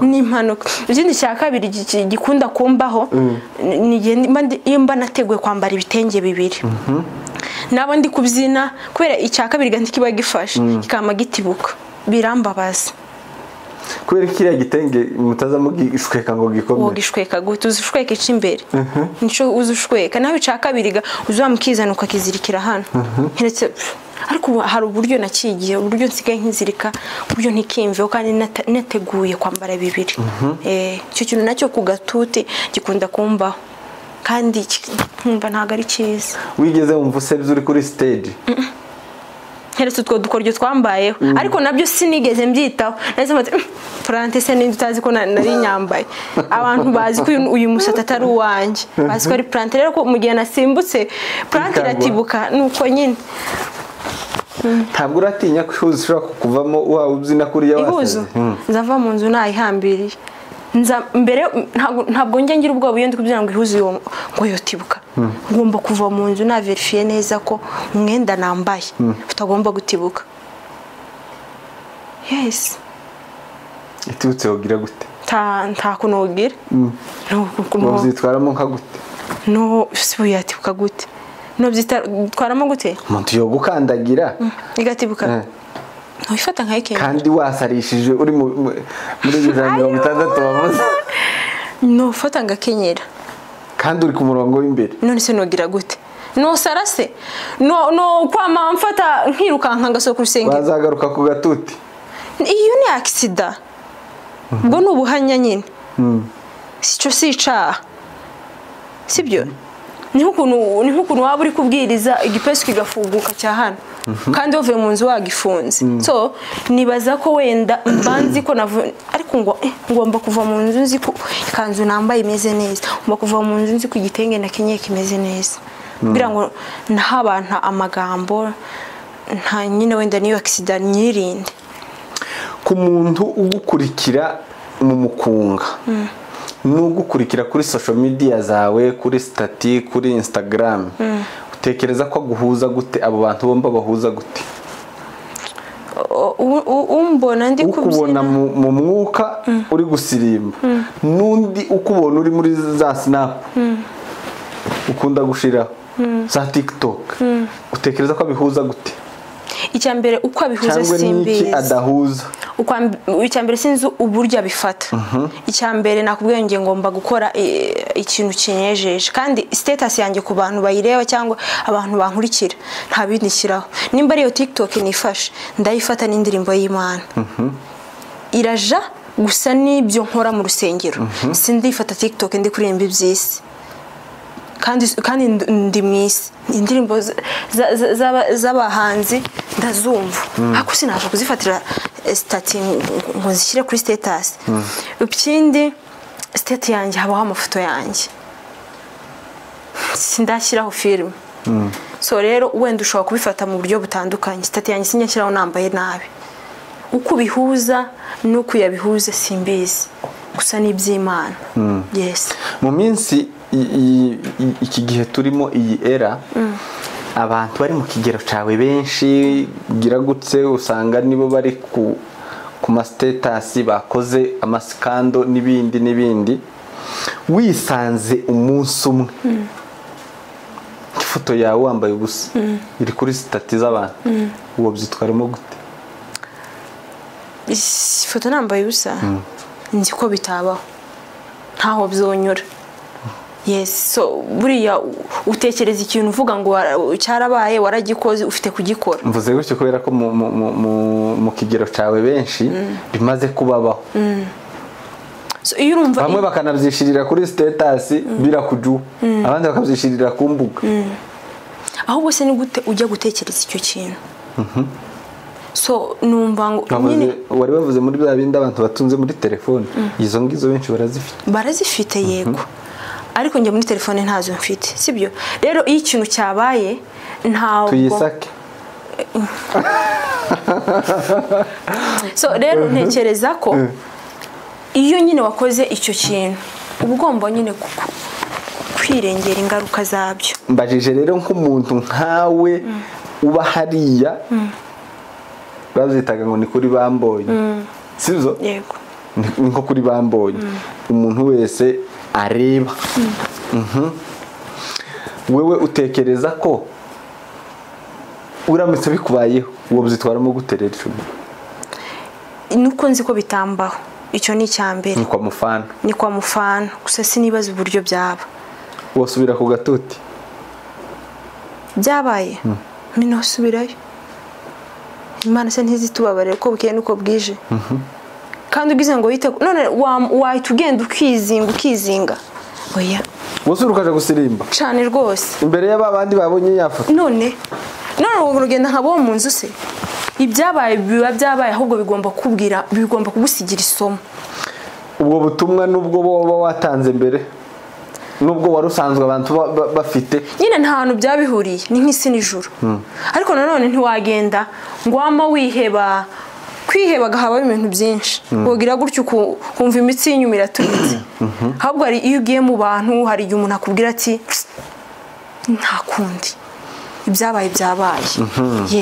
ni impanuka ikindi cya kabiri gikunda kumbaho iyo mba nateguye kwambara ibitenge bibiri nabo ndi kubyina kubera icya kabiri gandi kiba gifashe kikama gitibuka birambabaza kubera kiriya gitenge mutaza mugishweka ngo gikomere ugishweka gute uzishweka ica imbere nico uzushweka nawe cya kabiri uzamukizana ukakizirikira hano ariko hari uburyo nakigiye uburyo nsigaye nkizirika uburyo ntikimveho kandi nateguye kwambara bibiri icyo kintu nacyo ku gatuti gikunda kumbaho kandi nkumva ntago ari cyiza wigeze wumva usebye uri kuri stage heretse utwo dukoryo twambayeho ariko nabyo sinigeze mbyitaho nahise mati plante se nindi utazi ko nari nyambaye abantu bazi ko uyu musata atari uwanjye bazi ko ari plante rero ko mu gihe nasimbutse plante iratibuka nuko nyine ntabwo uratinya ko ihuzu ushobora kukuvamo waba ubyina kuriya wasaze nzava mu nzu nayihambiriye mbere ntabwo njya ngira ubwoba iyo ndi kubyina ngo ihuzu ngo yotibuka ngomba kuva mu nzu na verifiye neza ko umwenda nambaye utagomba gutibuka yes itutse wogira gute nta kunogira no byitwaramo nka gute no sibuyatibuka gute no byitwaramo gute umuntu yo gukandagira igatibuka Wifata nka ikindi kandi wasarishije uri muri 160 bavuze no fata ngakenyera kandi uri ku murongo w'imbere none se nogira gute no sarase no kwama mfata nkirukanka ngaso kurusenge bazagaruka ku gatuti iyo ni accident ngo nubuhanya nyine sico sica sibyo ni hukuntu waba uri kubwiriza igipesu kigafunguka cya hano kandi uvuye mu nzu wagifunze so nibaza ko wenda mbanzi ko ariko ngo ngomba kuva mu nzu nzi ko ikanzu nambaye imeze neza ngomba kuva mu nzu nzi ko igitenge nakenyeye kimeze neza kugira ngo nahabanta amagambo nta nyine wenda niyo accident nyirinde ku muntu ugukurikira mu mukunga nugukurikira kuri social media zawe kuri stati kuri Instagram utekereza ko guhuza gute abo bantu bomba bahuza gute umbona ndi kubona mu mwuka uri gusirimba nundi ukubona uri muri za snap ukunda gushira za TikTok utekereza ko bihuza gute icyambere uko abihuza simbizi adahuza icyambere sinzi uburyo abifata icyambere nakubwiye ngiye ngomba gukora ikintu kinyejeje kandi status yanjye ku bantu bayireba cyangwa abantu bankurikira nta bindi shyiraho nimba ariyo TikTok nifashe ndayifata n'indirimbo y'Imana iraja gusa nibyo nkora mu rusengero sindifata TikTok ndi kuririmba iby'isi kandi ndi mwisi indirimbo z'abahanzi ndazumva ako sinaje kuzifatira stati ngo zishyire kuri status ukindi state yanjye habaho amafoto yanjye sindashyiraho film so rero wenda ushobora kubifata mu buryo butandukanye stati yanjye sinyashyiraho nambaye nabi uko bihuza no kuyabihuza simbizi gusa n'iby'Imana yes mu minsi iki gihe turimo iyi era abantu bari mu kigero cawe benshi gira gutse usanga nibo bari ku ma status bakoze amaskando n'ibindi wisanze umunsi umwe ifoto yawe wambaye ubusa iri kuri status z'abantu uwo byitwaramo gute ifoto nambaye ubusa nzi ko bitabaho ntaho byonyura yes so buriya utekereza ikintu uvuga ngo cyarabaye waragikoze ufite kugikora mvuze gutyo kubera ko mu kigero cawe benshi bimaze kubabaho so iyo urumva bamwe bakanabyishirira kuri status birakuju abandi bakabyishirira ku mbuga aho bose ni gute ujya gutekereza icyo kintu so numva ngo nyine wari bavuze muri bya bindi abantu batunze muri telefone izo ngizo benshi barazifite yego ariko njye muri telefone ntazo mfite sibyo rero iyo ikintu cyabaye ntawo tuyisake so rero ntekereza ko iyo nyine wakoze icyo kintu uba ugomba nyine kwirengera ingaruka zabyo mbajije rero nk'umuntu nkawe uba hariya bazitaga ngo ni kuri bambonye sibyo yego ni nko kuri bambonye umuntu wese areba wewe utekereza ko uramutse bikubayeho uwo byitwaramo guterera nuko nzi ko bitambaho icyo ni icyambere ni kwa mufana gusa sinibaza uburyo byaba wasubira ku gatuti byabaye mino subirayo Imana se ntizitubabarire ko bukeye nuko bwije kandi ugize ngo yite none wahita ugenda ukizinga oya wose urukaje gusirimba cyane rwose imbere y'abandi babonye yafoto none urugenda nkabo mu nzu se ibyabaye biba byabaye ahubwo bigomba kugusigira isomo ubwo butumwa nubwo boba watanze mbere nubwo warusanzwe abantu bafite nyine nta hantu byabihuriye ni nk'isi n'ijuru ariko nanone ntiwagenda ngo wama wiheba kwiheba gahaba ibintu byinshi wogira gutyo kumva imitsi y'inyuma iraturitse ahubwo hari iyo ugiye mu bantu hari igihe umuntu akubwira ati nta kundi ibyabaye byabaye.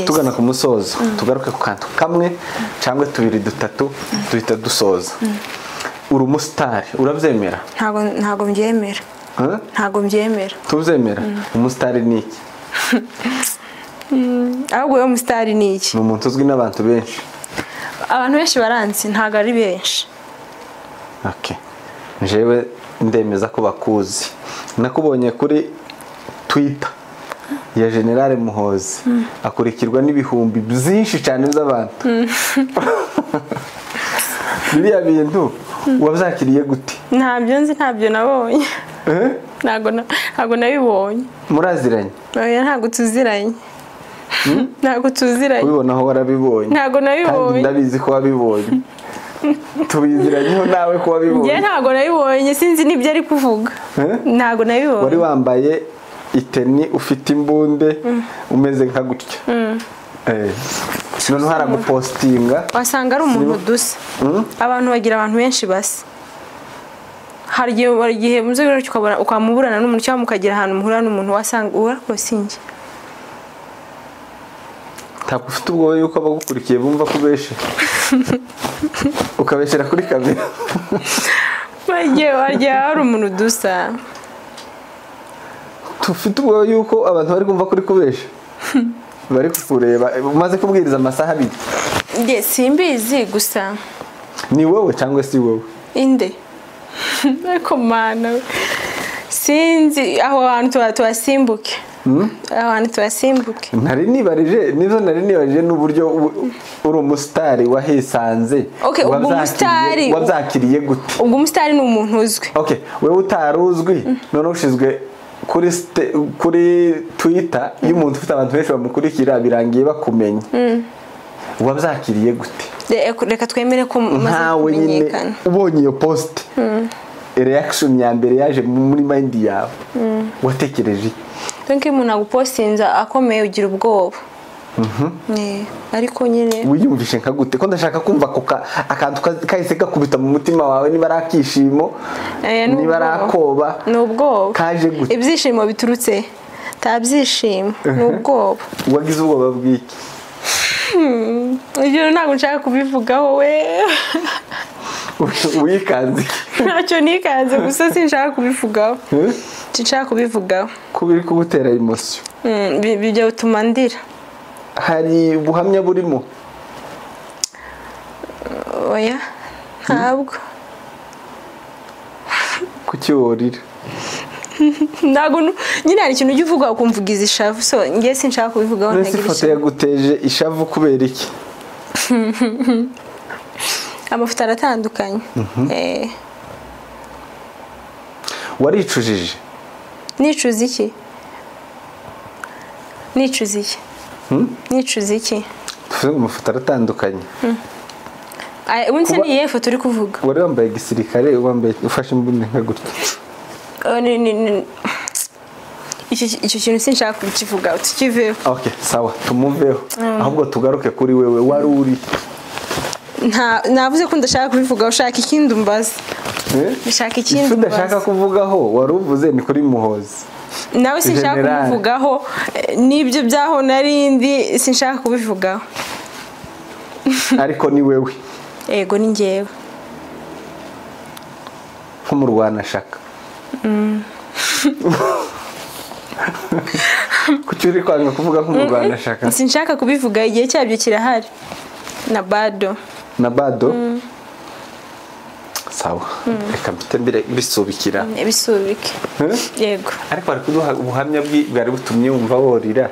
tugana ku musozo tugaruke ku kantu kamwe cyangwa tubiri dutatu duhita dusoza. uri umusitari urabyemera? Ntago mbyemera. Ntago mbyemera. Tubyemera? Umusitari ni iki? Ahubwo uwo musitari ni iki? Ni umuntu uzwi n'abantu benshi. Abantu benshi baranzi, ntago ari benshi. Okay. Jewe ndemeza ko bakuzi. Nakubonye kuri Twitter ya General Muhozi. Akurikirwa n'ibihumbi byinshi cyane by'abantu. Biriya bintu wabyakiriye gute? Ntabyo nzi, ntabyo nabonye. Ntago nabibonye. Muraziranye? Oya, ntago tuziranye. Ntago tuziranye. Ubibona aho warabibonye? Ntago nabibonye. Kandi ndabizi ko wabibonye. Tubiziranyeho nawe ko wabibonye. Njye ntago nabibonye, sinzi n'ibyo ari kuvuga. Ntago nabibonye. Wari wambaye iteni ufite imbunde umeze nka gutya. None haragupostinga wasanga ari umuntu dusa. Abantu bagira abantu benshi basa. Hari igihe muzegero ukabona ukamuburana n'umuntu cyangwa mukagira ahantu muhura n'umuntu wasanga urako sinjye. Ufite ubwoba yuko abagukurikiye bumva kubeshe ukabeshera kuri kamera. Wagiye hari umuntu dusa. Ufite ubwoba yuko abantu bari kumva kuri kubesha bari kukureba umaze kubwiriza amasaha abiri. Nge simbizi gusa. Ni wowe cyangwa si wowe? Inde. Ariko mana sinzi aho abantu tubasimbuke. Abantu tubasimbuke. Nari nibarije n'uburyo uri umusitari wahisanze. Okay, ubwo umusitari wabyakiriye gute? Ubwo umusitari ni umuntu uzwi. Okay, wewe utaruzwi none ushizwe kuri Twitter y'umuntu ufite abantu benshi bamukurikira birangiye bakumenya. Wabyakiriye gute? Reka twemere ko maze kumenyekana. Ubonye iyo post reaction ya mbere yaje muri mind yawe watekereje iki? Thank you umuntu agupostinza akomeye ugira ubwoba. Ariko nyine wiyumvishe nka gute ko ndashaka kumva ko akantu kahise gakubita mu mutima wawe niba arakishimo niba arakoba n'ubwoba kaje gute? Ibyishimo biturutse tabyishimo n'ubwoba. Wagize ubwoba bw'iki? Ujye ntabwo nshaka kubivugaho we. Wikanze? Ntacyo nikanze gusa sinshaka kubivugaho. Sinshaka kubivugaho. Kubiri kugutera emotion. Bijya utuma ndira. Hari ubuhamya burimo? Oya, ntabwo. Kuki worira? Ntabwo nyine hari ikintu ujya uvuga ukumvugiza ishavu, so ngiye sinshaka kubivugaho ntagira ishavu. Ifoto yaguteje ishavu kubera iki? amafoto aratandukanye. waricujije? Nicuza iki? Nicuza iki? Nicuza iki? tuvuze amafoto aratandukanye. Ubundi ni iyihe foto uri kuvuga? wari wambaye gisirikare wambaye ufashe imbunda nka gutya. Icyo kintu sinshaka kukivuga tukiveho. Okay, sawa tumuveho. Ahubwo tugaruke kuri wewe wari uri. Navuze ko ndashaka kubivuga ushaka ikindi umbaza. Ndashaka ikindi umbaza. Ndashaka kuvugaho wari uvuze ni kuri Muhozi. Nawe sinshaka kubivugaho nibyo byaho narindi sinshaka kubivugaho. Ariko ni wewe. Ego ni njyewe. Nk'umurwanashyaka. Kuki uri kwanga kuvuga nk'umurwanashyaka? Sinshaka kubivuga igihe cyabyo kirahari. Na bado. Na bado? Sawa. Reka mbitembere bisubikira. Bisubike. Yego. Ariko bari kuduha ubuhamya bwari butumye wumva worira.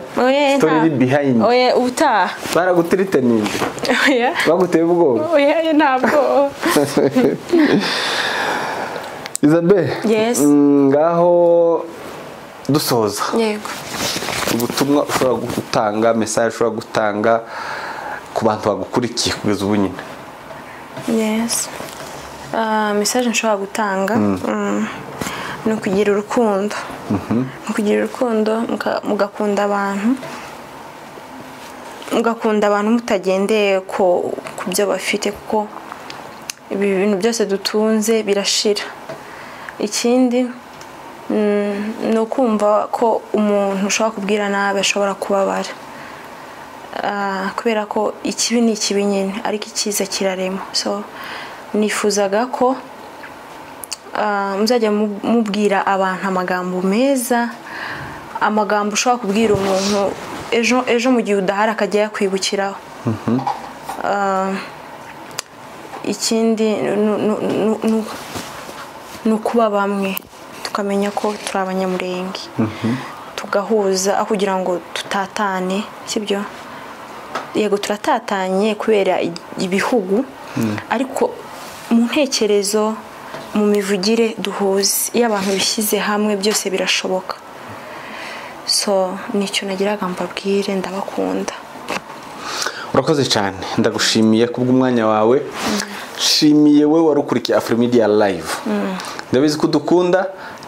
Story behind. Oya utaha. Baragutirite ninde? Oya. Baguteye ubwoba? Oya ntabwo. Isabelle. Yes. Ngaho dusoza. Yego. Ubutumwa ushobora gutanga, message ushobora gutanga ku bantu bagukurikiye kugeza ubu nyine. Yes. Message nshobora gutanga no kugira urukundo. Kugira urukundo mugakunda abantu. Mugakunda abantu mutagendeye ku byo bafite kuko ibi bintu byose dutunze birashira. Ikindi no kumva ko umuntu ushobora kubwira nabi ashobora kubabara kubera ko ikibi ni ikibi nyine ariko icyiza kirarema so nifuzaga ko muzajya mubwira abantu amagambo meza amagambo ushobora kubwira umuntu ejo mu gihe udahari akajya yakwibukiraho ikindi ni ukuba bamwe tukamenya ko turi abanyamurenge tugahuza aho kugira ngo tutatane sibyo yego turatatanye kubera ibihugu ariko mu ntekerezo mu mivugire duhuze iyo abantu bishyize hamwe byose birashoboka so nicyo nagiraga mbabwire ndabakunda urakoze cyane ndagushimiye kubw'umwanya wawe nshimiye we warukurikiye Afrimedia live ndabizi ko dukunda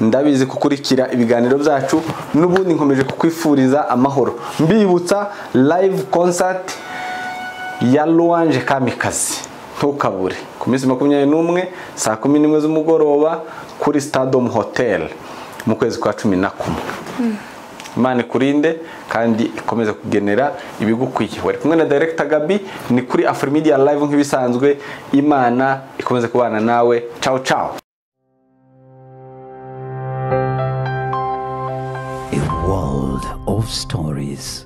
ndabizi kukurikira ibiganiro byacu n'ubundi nkomeje kukwifuriza amahoro mbibutsa live concert ya Louange Kamikazi ntukabure ku minsi 21 saa 11 z'umugoroba kuri Stardom Hotel mu kwezi kwa 11 Imana kurinde kandi ikomeze kugenera ibigukwiye wari kumwe na Director Gaby ni kuri Afrimedia live nk'ibisanzwe Imana ikomeze kubana nawe ciao ciao A world of stories.